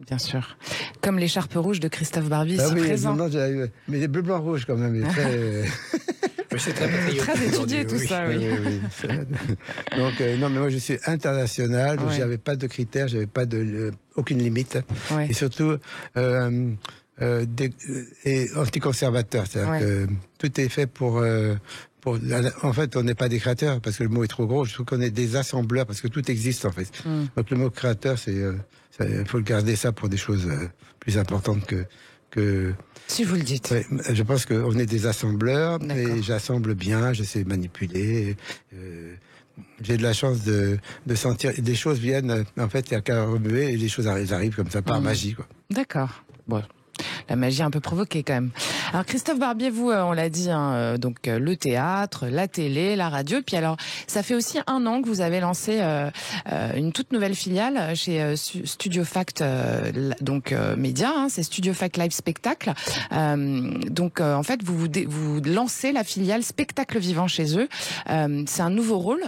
Bien sûr. Comme l'écharpe rouge de Christophe Barbier, ici présent. Mais les bleu, blanc, rouge, quand même, c'est très étudié tout ça, oui. Donc, non, mais moi, je suis international, donc j'avais pas de critères, j'avais pas aucune limite. Ouais. Et surtout, et anticonservateur. C'est-à-dire que tout est fait pour en fait, on n'est pas des créateurs, parce que le mot est trop gros. Je trouve qu'on est des assembleurs, parce que tout existe, en fait. Donc, le mot créateur, il faut le garder ça pour des choses plus importantes que... Si vous le dites. Ouais, je pense qu'on est des assembleurs, et j'assemble bien, je sais manipuler. J'ai de la chance de sentir... Des choses viennent, en fait, il n'y a qu'à remuer, et les choses arrivent comme ça, par magie, quoi. D'accord. Bon. La magie un peu provoquée quand même. Alors Christophe Barbier, vous, on l'a dit, hein, donc le théâtre, la télé, la radio. Puis alors, ça fait aussi 1 an que vous avez lancé une toute nouvelle filiale chez Studio Fact, donc média. Hein, c'est Studio Fact Live Spectacle. En fait, vous lancez la filiale spectacle vivant chez eux. C'est un nouveau rôle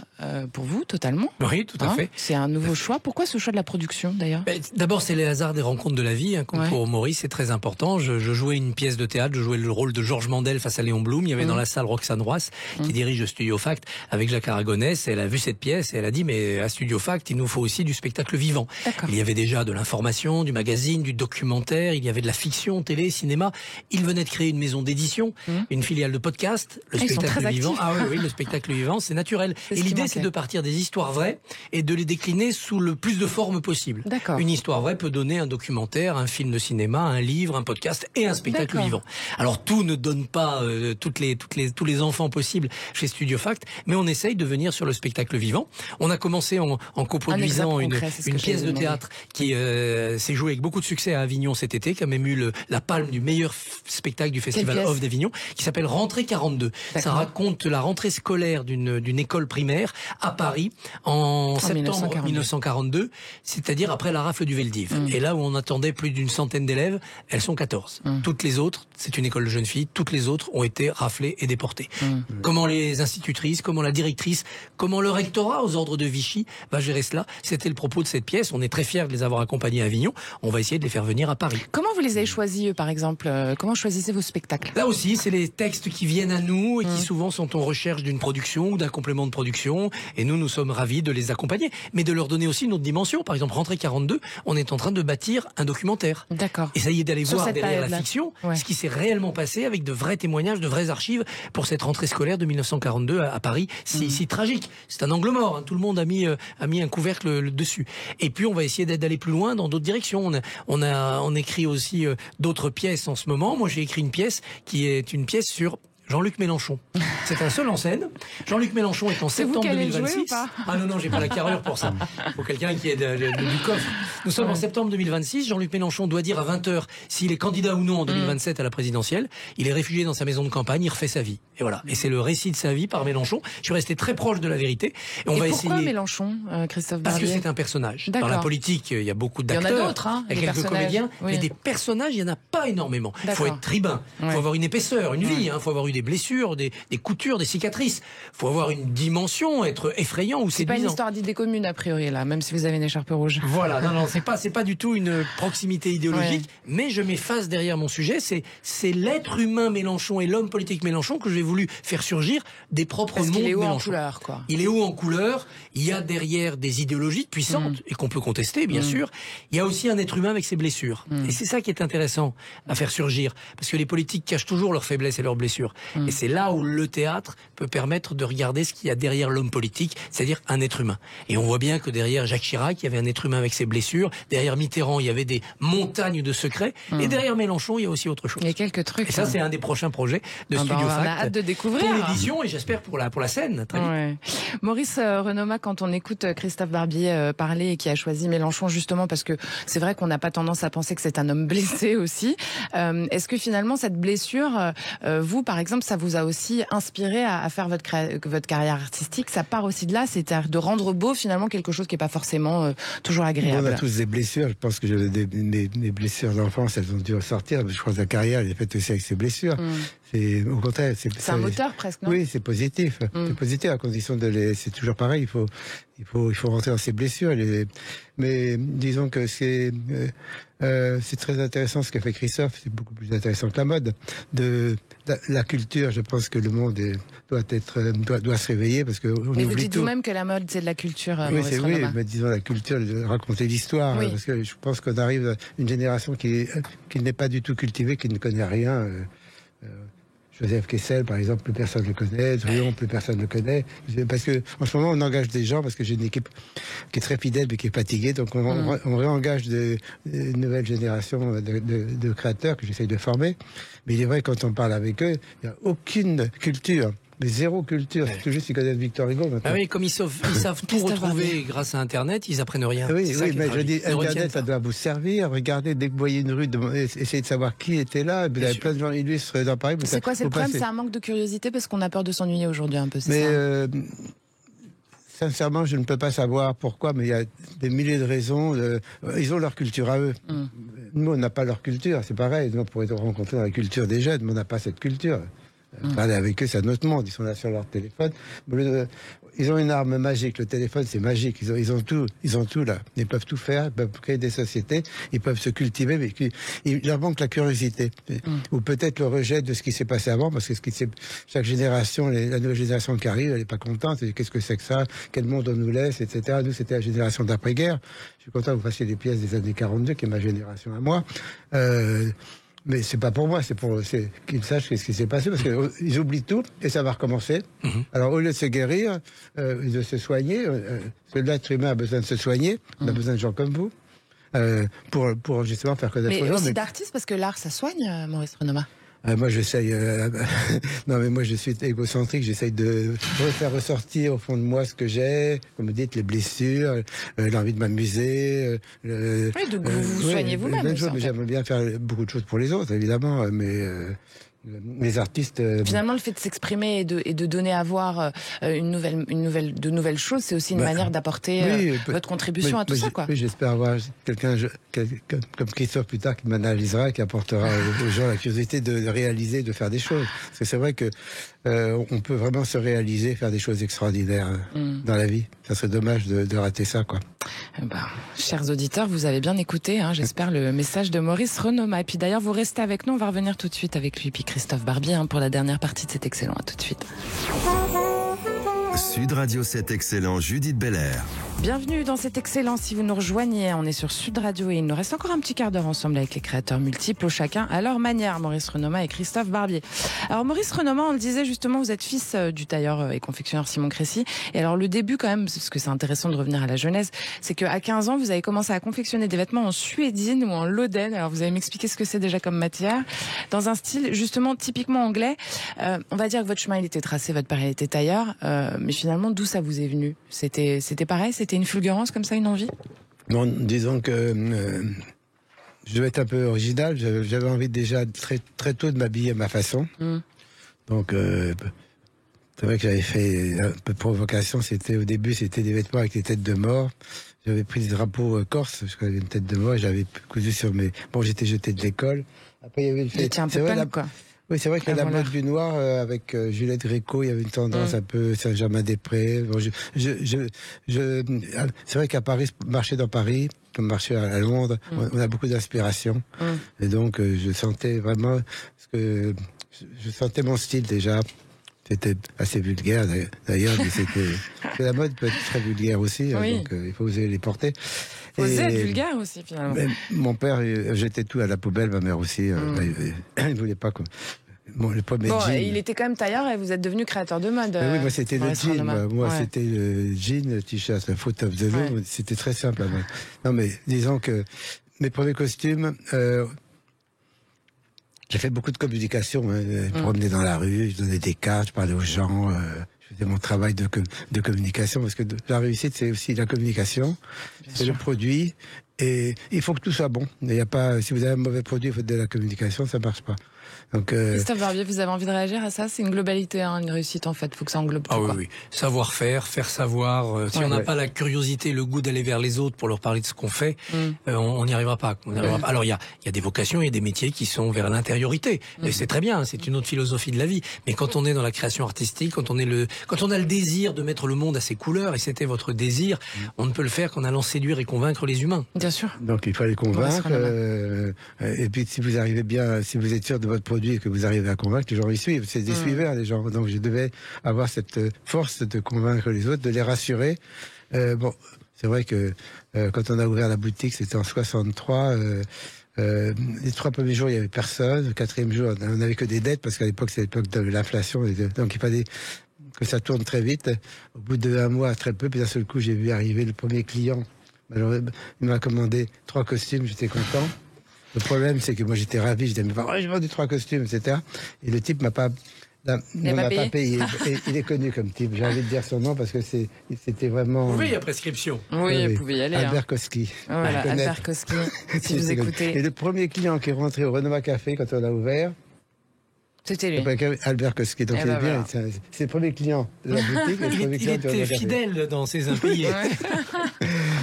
pour vous, totalement. Oui, tout à fait. C'est un nouveau choix. Pourquoi ce choix de la production, d'ailleurs? D'abord, c'est les hasards des rencontres de la vie. Hein, pour Maurice, c'est très important. Je jouais une pièce de théâtre, je jouais joué le rôle de Georges Mandel face à Léon Blum. Il y avait dans la salle Roxane Roisse, qui dirige le Studio Fact avec Jacques Aragonès. Elle a vu cette pièce et elle a dit, mais à Studio Fact, il nous faut aussi du spectacle vivant. Il y avait déjà de l'information, du magazine, du documentaire, il y avait de la fiction, télé, cinéma. Il venait de créer une maison d'édition, une filiale de podcast, le spectacle vivant. Ah oui, le spectacle vivant, c'est naturel. Et l'idée, c'est de partir des histoires vraies et de les décliner sous le plus de formes possible. Une histoire vraie peut donner un documentaire, un film de cinéma, un livre, un podcast et un spectacle vivant. Alors tout ne donne pas tous les enfants possibles chez Studio Fact, mais on essaye de venir sur le spectacle vivant. On a commencé en coproduisant une pièce de théâtre qui s'est jouée avec beaucoup de succès à Avignon cet été, qui a même eu la palme du meilleur spectacle du Festival Off d'Avignon, qui s'appelle Rentrée 42. Ça raconte la rentrée scolaire d'une école primaire à Paris en septembre 1942, c'est-à-dire après la rafle du Veldiv. Et là où on attendait plus d'une centaine d'élèves, elles sont 14. Toutes les autres, c'est une école de jeunes filles, toutes les autres ont été raflées et déportées. Comment les institutrices, comment la directrice, comment le rectorat aux ordres de Vichy va gérer cela? C'était le propos de cette pièce. On est très fiers de les avoir accompagnés à Avignon. On va essayer de les faire venir à Paris. Comment vous les avez choisis, eux, par exemple? Comment choisissez vos spectacles? Là aussi, c'est les textes qui viennent à nous et qui souvent sont en recherche d'une production ou d'un complément de production. Et nous sommes ravis de les accompagner, mais de leur donner aussi une autre dimension. Par exemple, Rentrée 42, on est en train de bâtir un documentaire. Et ça y est, d'aller voir derrière la fiction ce qui s'est réellement passé avec de vrais témoignages, de vraies archives pour cette rentrée scolaire de 1942 à Paris, si tragique. C'est un angle mort, hein. Tout le monde a mis un couvercle dessus. Et puis on va essayer d'aller plus loin dans d'autres directions. On écrit aussi d'autres pièces en ce moment. Moi j'ai écrit une pièce qui est une pièce sur Jean-Luc Mélenchon. C'est un seul en scène. Jean-Luc Mélenchon est en septembre 2026. Ah non, j'ai pas la carrure pour ça. Il faut quelqu'un qui est du coffre. Nous sommes en septembre 2026. Jean-Luc Mélenchon doit dire à 20h s'il est candidat ou non en 2027 à la présidentielle. Il est réfugié dans sa maison de campagne, il refait sa vie. Et voilà. Et c'est le récit de sa vie par Mélenchon. Je suis resté très proche de la vérité. Et on va pourquoi Mélenchon, Christophe Barbier? Parce que c'est un personnage. Dans la politique, il y a beaucoup d'acteurs. Il y en a d'autres, hein. Il y a quelques comédiens. Mais des personnages, il y en a pas énormément. Il faut être tribun. Il faut avoir une épaisseur, une vie. Il faut avoir eu des blessures, des coutures, des cicatrices. Il faut avoir une dimension, être effrayant ou séduisant. C'est pas une histoire d'idées communes a priori là, même si vous avez une écharpe rouge. Voilà, non, c'est pas du tout une proximité idéologique, mais je m'efface derrière mon sujet. C'est l'être humain Mélenchon et l'homme politique Mélenchon que j'ai voulu faire surgir des propres mondes Mélenchon. Il est haut en couleur, quoi. Il est haut en couleur. Il y a derrière des idéologies puissantes et qu'on peut contester, bien sûr. Il y a aussi un être humain avec ses blessures. Et c'est ça qui est intéressant à faire surgir, parce que les politiques cachent toujours leurs faiblesses et leurs blessures. Et c'est là où le théâtre peut permettre de regarder ce qu'il y a derrière l'homme politique, c'est-à-dire un être humain. Et on voit bien que derrière Jacques Chirac, il y avait un être humain avec ses blessures. Derrière Mitterrand, il y avait des montagnes de secrets. Et derrière Mélenchon, il y a aussi autre chose. Il y a quelques trucs. Et ça, c'est un des prochains projets de Studio Fact. On a hâte de découvrir. Pour l'édition et j'espère pour la scène. Très vite. Maurice Renoma, quand on écoute Christophe Barbier parler et qui a choisi Mélenchon justement parce que c'est vrai qu'on n'a pas tendance à penser que c'est un homme blessé aussi. Est-ce que finalement cette blessure, vous par exemple, ça vous a aussi inspiré à faire votre carrière artistique? Ça part aussi de là, c'est-à-dire de rendre beau finalement quelque chose qui n'est pas forcément toujours agréable. On a tous des blessures. Je pense que j'avais des blessures d'enfance, elles ont dû ressortir. Je crois que la carrière, elle est faite aussi avec ces blessures. C'est au contraire, c'est un moteur presque, non? Oui, c'est positif. C'est positif à condition c'est toujours pareil. Il faut rentrer dans ses blessures. Mais disons que c'est très intéressant ce qu'a fait Christophe. C'est beaucoup plus intéressant que la mode. La culture, je pense que le monde doit se réveiller parce que mais vous dites vous-même que la mode c'est de la culture. Oui, c'est vrai. Mais disons la culture, de raconter l'histoire. Oui. Parce que je pense qu'on arrive à une génération qui n'est pas du tout cultivée, qui ne connaît rien. Joseph Kessel, par exemple, plus personne ne le connaît. Druon, plus personne ne le connaît. Parce que, en ce moment, on engage des gens, parce que j'ai une équipe qui est très fidèle, mais qui est fatiguée. Donc, on réengage de nouvelles générations de créateurs que j'essaye de former. Mais il est vrai, quand on parle avec eux, il n'y a aucune culture. Mais zéro culture, c'est tout juste qu'ils connaissent Victor Hugo maintenant. Ah oui, comme ils savent tout retrouver grâce à Internet, ils apprennent rien. Oui, mais je dis, Internet, ça doit vous servir. Regardez, dès que vous voyez une rue, essayez de savoir qui était là. Vous avez plein de gens illustres dans Paris. C'est quoi, c'est le problème? C'est un manque de curiosité parce qu'on a peur de s'ennuyer aujourd'hui un peu, c'est ça? Sincèrement, je ne peux pas savoir pourquoi, mais il y a des milliers de raisons. Ils ont leur culture à eux. Nous, on n'a pas leur culture, c'est pareil. Nous, on pourrait se rencontrer dans la culture des jeunes, mais on n'a pas cette culture. Parler avec eux, c'est un autre monde. Ils sont là sur leur téléphone. ils ont une arme magique. Le téléphone, c'est magique. Ils ont tout là. Ils peuvent tout faire. Ils peuvent créer des sociétés. Ils peuvent se cultiver. Mais il leur manque la curiosité. Ou peut-être le rejet de ce qui s'est passé avant. Parce que chaque génération, la nouvelle génération qui arrive, elle n'est pas contente. Qu'est-ce que c'est que ça? Quel monde on nous laisse, etc. Nous, c'était la génération d'après-guerre. Je suis content que vous fassiez des pièces des années 42, qui est ma génération à moi. Mais c'est pas pour moi, c'est qu'ils sachent ce qui s'est passé, parce qu'ils oublient tout et ça va recommencer. Alors au lieu de se guérir, de se soigner, parce que l'être humain a besoin de se soigner, on a besoin de gens comme vous, pour justement faire connaître aux gens. Mais aussi d'artistes, parce que l'art, ça soigne, Maurice Renoma. Moi, j'essaye. Non, mais moi, je suis égocentrique. J'essaye de faire ressortir au fond de moi ce que j'ai, comme vous dites, les blessures, l'envie de m'amuser. Oui, donc vous soignez vous-même. Mais j'aimerais bien faire beaucoup de choses pour les autres, évidemment. Mais les artistes. Finalement, le fait de s'exprimer et de donner à voir de nouvelles choses, c'est aussi une manière d'apporter votre contribution à tout ça, quoi. Oui, j'espère avoir quelqu'un comme Christophe plus tard qui m'analysera et qui apportera aux gens la curiosité de réaliser, de faire des choses. Parce que c'est vrai que on peut vraiment se réaliser, faire des choses extraordinaires dans la vie. Ça serait dommage de rater ça, quoi. Chers auditeurs, vous avez bien écouté, j'espère, le message de Maurice Renoma. Et puis d'ailleurs, vous restez avec nous, on va revenir tout de suite avec lui, puis Christophe Barbier, pour la dernière partie de cet excellent. À tout de suite. Sud Radio 7 Excellent, Judith Belair. Bienvenue dans cet excellent. Si vous nous rejoignez, on est sur Sud Radio et il nous reste encore un petit quart d'heure ensemble avec les créateurs multiples, chacun à leur manière, Maurice Renoma et Christophe Barbier. Alors Maurice Renoma, on le disait justement, vous êtes fils du tailleur et confectionneur Simon Crécy. Et alors le début quand même, parce que c'est intéressant de revenir à la jeunesse, c'est qu'à 15 ans, vous avez commencé à confectionner des vêtements en suédine ou en loden. Alors vous allez m'expliquer ce que c'est déjà comme matière, dans un style justement typiquement anglais. On va dire que votre chemin il était tracé, votre père il était tailleur, mais finalement d'où ça vous est venu? C'était pareil, c'était une fulgurance comme ça, une envie? Bon, disons que je devais être un peu original. J'avais envie déjà très, très tôt de m'habiller à ma façon. Donc, c'est vrai que j'avais fait un peu de provocation. Au début, c'était des vêtements avec des têtes de mort. J'avais pris des drapeaux corses, parce que j'avais une tête de mort, et j'avais cousu sur mes... Bon, j'étais jeté de l'école. Après, il y avait le fait... un peu punk, quoi. Oui, c'est vrai que la mode du noir, avec Juliette Gréco, il y avait une tendance un peu Saint-Germain-des-Prés. Bon, c'est vrai qu'à Paris, marcher dans Paris, comme marcher à Londres, on a beaucoup d'inspiration. Et donc, je sentais vraiment je sentais mon style déjà. C'était assez vulgaire d'ailleurs, mais la mode peut être très vulgaire aussi, donc il faut oser les porter. Oser être vulgaire aussi, finalement. Mon père jetait tout à la poubelle, ma mère aussi. Il voulait pas que... le premier jean. Il était quand même tailleur et vous êtes devenu créateur de mode. Oui, moi c'était le jean. C'était le jean, le t-shirt, la faute of the law. C'était très simple. Non, mais disons que mes premiers costumes... j'ai fait beaucoup de communication, je promenais dans la rue, je donnais des cartes, je parlais aux gens, je faisais mon travail de communication, parce que la réussite, c'est aussi la communication, c'est le produit, et il faut que tout soit bon. Il y a pas, si vous avez un mauvais produit, vous faites de la communication, ça marche pas. Donc, Christophe Barbier, vous avez envie de réagir à ça? C'est une globalité, une réussite en fait, il faut que ça englobe tout. Oui. Savoir-faire, faire savoir. Si on n'a pas la curiosité, le goût d'aller vers les autres pour leur parler de ce qu'on fait, on n'y arrivera pas. Alors il y a des vocations, il y a des métiers qui sont vers l'intériorité. Et c'est très bien, c'est une autre philosophie de la vie. Mais quand on est dans la création artistique, quand on a le désir de mettre le monde à ses couleurs, et c'était votre désir, on ne peut le faire qu'en allant séduire et convaincre les humains. Bien sûr. Donc il faut les convaincre. Et puis si vous arrivez bien, si vous êtes sûr de votre produit et que vous arrivez à convaincre, les gens y suivent. C'est des suiveurs, les gens. Donc je devais avoir cette force de convaincre les autres, de les rassurer. C'est vrai que quand on a ouvert la boutique, c'était en 63. Les 3 premiers jours, il y avait personne. Le 4e jour, on n'avait que des dettes, parce qu'à l'époque, c'est l'époque de l'inflation. Donc il fallait que ça tourne très vite. Au bout de 1 mois, très peu. Puis d'un seul coup, j'ai vu arriver le premier client. Alors, il m'a commandé 3 costumes, j'étais content. Le problème, c'est que moi, j'étais ravi. Je disais, mais j'ai vendu 3 costumes, etc. Et le type m'a pas payé. Et il est connu comme type. J'ai envie de dire son nom parce que c'était vraiment... Oui, il y a prescription. Oui, vous pouvez y aller. Albert Koski. Voilà, Albert Koski, si vous écoutez. Et le premier client qui est rentré au Renoma Café, quand on a ouvert... C'était lui. Albert Koski. Donc bien. C'est le premier client de la boutique. Il était fidèle dans ses impayés.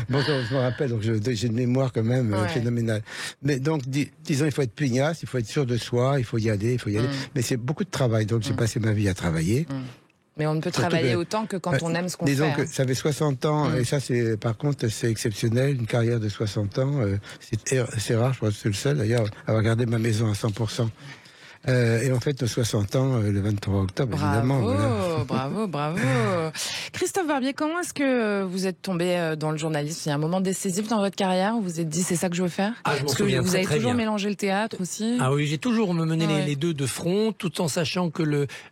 Bon, je me rappelle, donc j'ai une mémoire quand même phénoménale. Mais donc, disons, il faut être pugnace, il faut être sûr de soi, il faut y aller. Mais c'est beaucoup de travail, donc j'ai passé ma vie à travailler. Mais on ne peut travailler autant que quand on aime ce qu'on fait. Disons que ça fait 60 ans, et ça, par contre, c'est exceptionnel, une carrière de 60 ans. C'est rare, je crois que c'est le seul, d'ailleurs, à avoir gardé ma maison à 100%. Et en fait, 60 ans, le 23 octobre, évidemment. Bravo. Christophe Barbier, comment est-ce que vous êtes tombé dans le journalisme? Il y a un moment décisif dans votre carrière où vous vous êtes dit, c'est ça que je veux faire? Parce que vous avez toujours mélangé le théâtre aussi? Ah oui, j'ai toujours mené les deux de front, tout en sachant que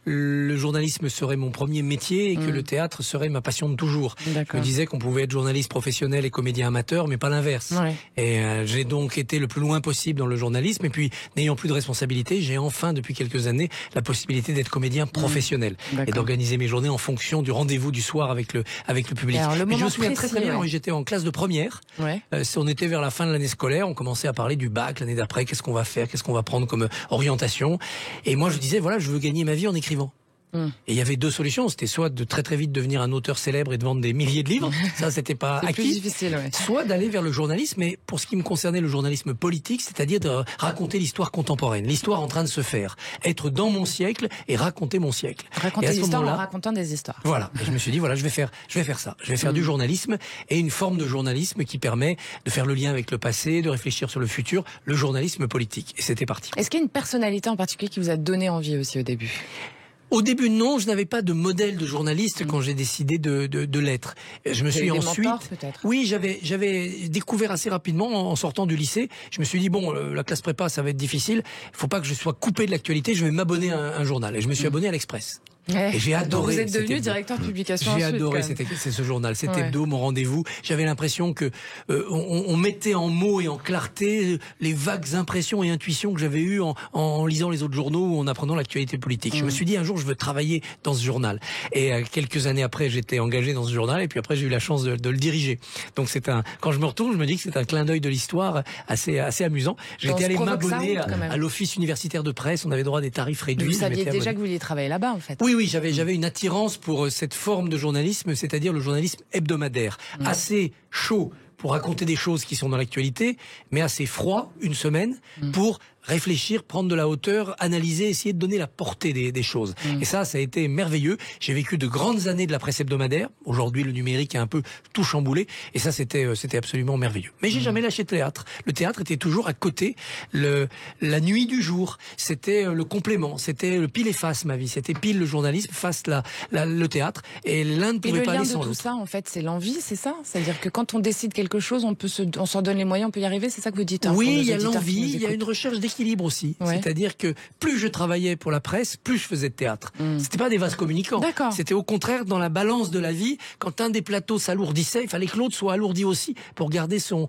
le journalisme serait mon premier métier et que le théâtre serait ma passion de toujours. Je me disais qu'on pouvait être journaliste professionnel et comédien amateur, mais pas l'inverse. Et j'ai donc été le plus loin possible dans le journalisme, et puis, n'ayant plus de responsabilité, j'ai enfin, depuis quelques années, la possibilité d'être comédien professionnel et d'organiser mes journées en fonction du rendez-vous du soir avec le public. Alors, je me souviens très bien, j'étais en classe de première, on était vers la fin de l'année scolaire, on commençait à parler du bac, l'année d'après, qu'est-ce qu'on va faire, qu'est-ce qu'on va prendre comme orientation, et moi je disais, voilà, je veux gagner ma vie en écrivant. Et il y avait deux solutions, c'était soit de très vite devenir un auteur célèbre et de vendre des milliers de livres, ça c'était pas acquis, plus difficile, soit d'aller vers le journalisme, mais pour ce qui me concernait le journalisme politique, c'est-à-dire de raconter l'histoire contemporaine, l'histoire en train de se faire, être dans mon siècle et raconter mon siècle. Raconter l'histoire en racontant des histoires. Voilà, et je me suis dit, voilà, je vais faire ça, je vais faire du journalisme, et une forme de journalisme qui permet de faire le lien avec le passé, de réfléchir sur le futur, le journalisme politique, et c'était parti. Est-ce qu'il y a une personnalité en particulier qui vous a donné envie aussi au début? Au début, non, je n'avais pas de modèle de journaliste quand j'ai décidé de l'être. Je me suis ensuite, oui, j'avais découvert assez rapidement en sortant du lycée. Je me suis dit bon, la classe prépa, ça va être difficile. Il faut pas que je sois coupé de l'actualité. Je vais m'abonner à un journal. Et je me suis abonné à l'Express. Et j'ai adoré. Vous êtes devenu directeur de publication. J'ai adoré ce journal, cet hebdo, mon rendez-vous. J'avais l'impression que on mettait en mots et en clarté les vagues impressions et intuitions que j'avais eues en lisant les autres journaux ou en apprenant l'actualité politique. Je me suis dit un jour je veux travailler dans ce journal. Et quelques années après, j'étais engagé dans ce journal et puis après j'ai eu la chance de le diriger. Donc quand je me retourne, je me dis que c'est un clin d'œil de l'histoire assez amusant. J'étais allé m'abonner à l'office universitaire de presse. On avait droit à des tarifs réduits. Vous saviez déjà que vous vouliez travailler là-bas en fait. Oui, j'avais une attirance pour cette forme de journalisme, c'est-à-dire le journalisme hebdomadaire, assez chaud pour raconter des choses qui sont dans l'actualité, mais assez froid, une semaine, pour réfléchir, prendre de la hauteur, analyser, essayer de donner la portée des choses. Et ça a été merveilleux. J'ai vécu de grandes années de la presse hebdomadaire. Aujourd'hui, le numérique a un peu tout chamboulé. Et ça, c'était absolument merveilleux. Mais j'ai jamais lâché le théâtre. Le théâtre était toujours à côté. La nuit du jour, c'était le complément. C'était le pile et face, ma vie. C'était pile le journalisme, face le théâtre. Et l'un ne pouvait pas aller sans l'autre. Et le lien de tout ça, en fait, c'est l'envie, c'est ça? C'est-à-dire que quand on décide quelque chose, on s'en donne les moyens, on peut y arriver, c'est ça que vous dites? Oui, il y a l'envie, il y a une recherche d'équilibre aussi. C'est-à-dire que plus je travaillais pour la presse, plus je faisais de théâtre. C'était pas des vases communicants. C'était au contraire dans la balance de la vie, quand un des plateaux s'alourdissait, il fallait que l'autre soit alourdi aussi pour garder son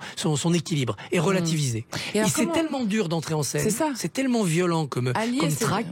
équilibre et relativiser. Et c'est tellement dur d'entrer en scène. C'est tellement violent comme track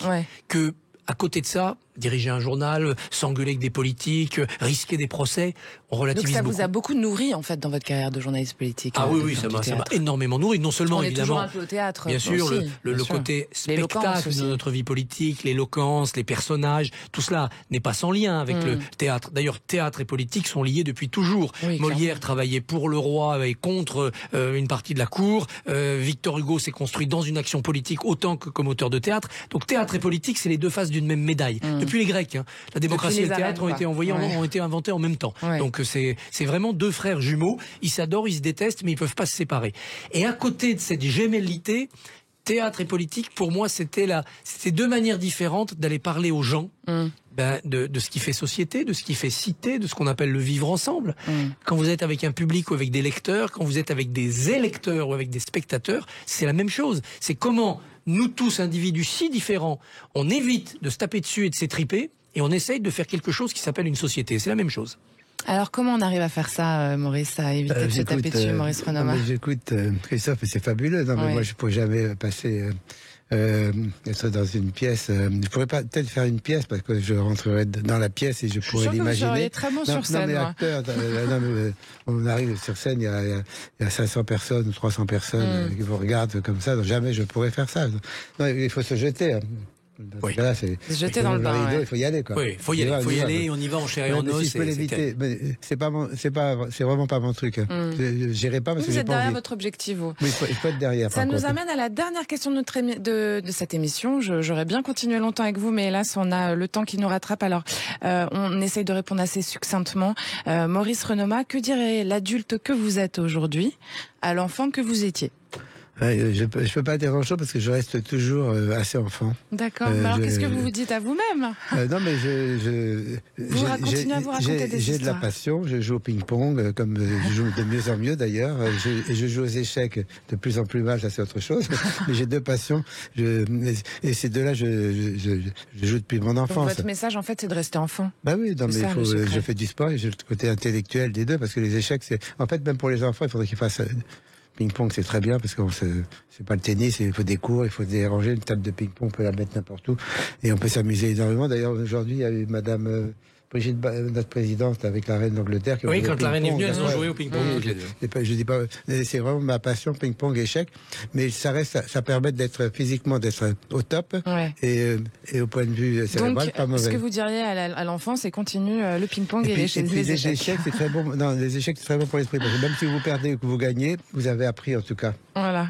que à côté de ça, diriger un journal, s'engueuler avec des politiques, risquer des procès, on relativise beaucoup. Donc ça vous a beaucoup nourri en fait dans votre carrière de journaliste politique. Ah oui, ça m'a énormément nourri, non seulement évidemment. On est toujours un peu au théâtre. Bien sûr, le côté spectacle de notre vie politique, l'éloquence, les personnages, tout cela n'est pas sans lien avec le théâtre. D'ailleurs, théâtre et politique sont liés depuis toujours. Molière travaillait pour le roi et contre une partie de la cour. Victor Hugo s'est construit dans une action politique autant que comme auteur de théâtre. Donc théâtre et politique, c'est les deux faces d'une même médaille. Depuis les Grecs, la démocratie et le théâtre ont été inventés en même temps. Donc c'est vraiment deux frères jumeaux. Ils s'adorent, ils se détestent, mais ils peuvent pas se séparer. Et à côté de cette gémellité, théâtre et politique, pour moi, c'était deux manières différentes d'aller parler aux gens. De ce qui fait société, de ce qui fait cité, de ce qu'on appelle le vivre ensemble. Quand vous êtes avec un public ou avec des lecteurs, quand vous êtes avec des électeurs ou avec des spectateurs, c'est la même chose. C'est comment nous tous, individus si différents, on évite de se taper dessus et de s'étriper, et on essaye de faire quelque chose qui s'appelle une société. C'est la même chose. Alors comment on arrive à faire ça, Maurice, à éviter de se taper dessus, Maurice Renoma? J'écoute Christophe, c'est fabuleux. Non, mais moi, je ne pourrais jamais passer... être dans une pièce, je pourrais pas peut-être faire une pièce parce que je rentrerais dans la pièce et je pourrais l'imaginer. Je très bon sur scène. Non, mais acteur, on arrive sur scène, il y a 500 personnes ou 300 personnes qui vous regardent comme ça, donc jamais je pourrais faire ça. Non, il faut se jeter. Dans ce cas-là, c'est Se jeter dans le bain. rideau, Ouais. il faut y aller, quoi. Oui, il faut y aller, on y va en chair et en os. Si je peux l'éviter, c'est vraiment pas mon truc. J'irai pas parce que Vous j'ai êtes pas derrière envie. votre objectif, vous. Mais il faut être derrière. Ça par nous contre. amène à la dernière question de cette émission. J'aurais bien continué longtemps avec vous, mais hélas, on a le temps qui nous rattrape. Alors, on essaye de répondre assez succinctement. Maurice Renoma, que dirait l'adulte que vous êtes aujourd'hui à l'enfant que vous étiez? Ouais, je peux pas dire grand-chose parce que je reste toujours assez enfant. D'accord. Mais alors, qu'est-ce que vous vous dites à vous-même? Non, mais Vous continuez à vous raconter des j'ai de la histoires. passion. Je joue au ping-pong, comme je joue de mieux en mieux d'ailleurs. Je joue aux échecs de plus en plus mal, ça c'est autre chose. Mais j'ai deux passions. Et ces deux-là, je joue depuis mon Donc, enfance. votre message, en fait, c'est de rester enfant. Bah oui, non, mais C'est ça, le secret. je fais du sport et j'ai le côté intellectuel des deux parce que les échecs, c'est en fait même pour les enfants, il faudrait qu'ils fassent ping-pong, c'est très bien parce que c'est pas le tennis, il faut des cours, il faut déranger une table de ping-pong, on peut la mettre n'importe où et on peut s'amuser énormément. D'ailleurs, aujourd'hui, il y a eu Madame Brigitte, notre présidente, avec la reine d'Angleterre. Oui, quand la reine est venue, elles ont Ouais. joué au ping-pong toutes les deux. Je dis pas, c'est vraiment ma passion, ping-pong, échec, mais ça permet d'être physiquement d'être au top Ouais. et au point de vue cérébral, Donc, pas mauvais. ce que vous diriez à l'enfant, c'est continue le ping-pong et les les échecs. échecs, c'est très bon. Non, les échecs, c'est très bon pour l'esprit. Parce que même si vous perdez ou que vous gagnez, vous avez appris en tout cas. Voilà.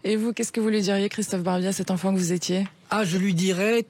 Et vous, qu'est-ce que vous lui diriez, Christophe Barbier, à cet enfant que vous étiez? Ah, je lui dirais,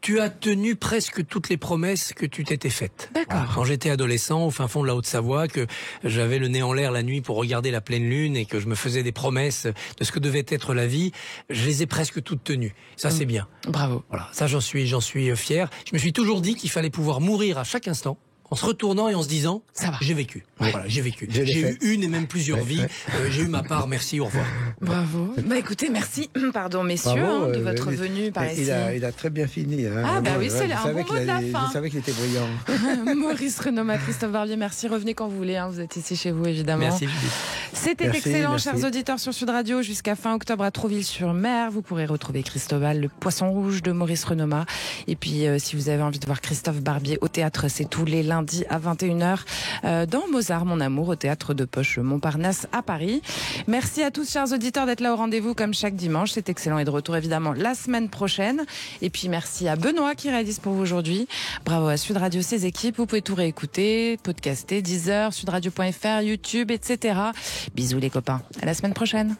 tu as tenu presque toutes les promesses que tu t'étais faites. D'accord. Quand j'étais adolescent, au fin fond de la Haute-Savoie, que j'avais le nez en l'air la nuit pour regarder la pleine lune et que je me faisais des promesses de ce que devait être la vie, je les ai presque toutes tenues. Ça, c'est bien. Bravo. Voilà, ça j'en suis fier. Je me suis toujours dit qu'il fallait pouvoir mourir à chaque instant en se retournant et en se disant Ça va. j'ai vécu. Voilà, j'ai vécu. Je l'ai J'ai fait. eu une et même plusieurs vies. J'ai eu ma part. Merci, au revoir. Bravo. Bah écoutez, merci, pardon messieurs, Bravo, de votre venue par ici. il a très bien fini. Hein. Ah, bah oui, c'est je un savais bon mot de la fin. Je savais qu'il était brillant. Maurice Renoma, Christophe Barbier, merci. Revenez quand vous voulez. Vous êtes ici chez vous, évidemment. Merci, Judith. C'était Merci, excellent, merci. chers auditeurs sur Sud Radio, jusqu'à fin octobre à Trouville-sur-Mer. Vous pourrez retrouver Cristobal, le poisson rouge de Maurice Renoma. Et puis, si vous avez envie de voir Christophe Barbier au théâtre, c'est tous les lundis à 21h dans Mozart, mon amour, au théâtre de Poche Montparnasse à Paris. Merci à tous, chers auditeurs, d'être là au rendez-vous comme chaque dimanche. C'est excellent et de retour évidemment la semaine prochaine. Et puis, merci à Benoît qui réalise pour vous aujourd'hui. Bravo à Sud Radio, ses équipes. Vous pouvez tout réécouter, podcaster, Deezer, sudradio.fr, YouTube, etc. Bisous les copains. À la semaine prochaine.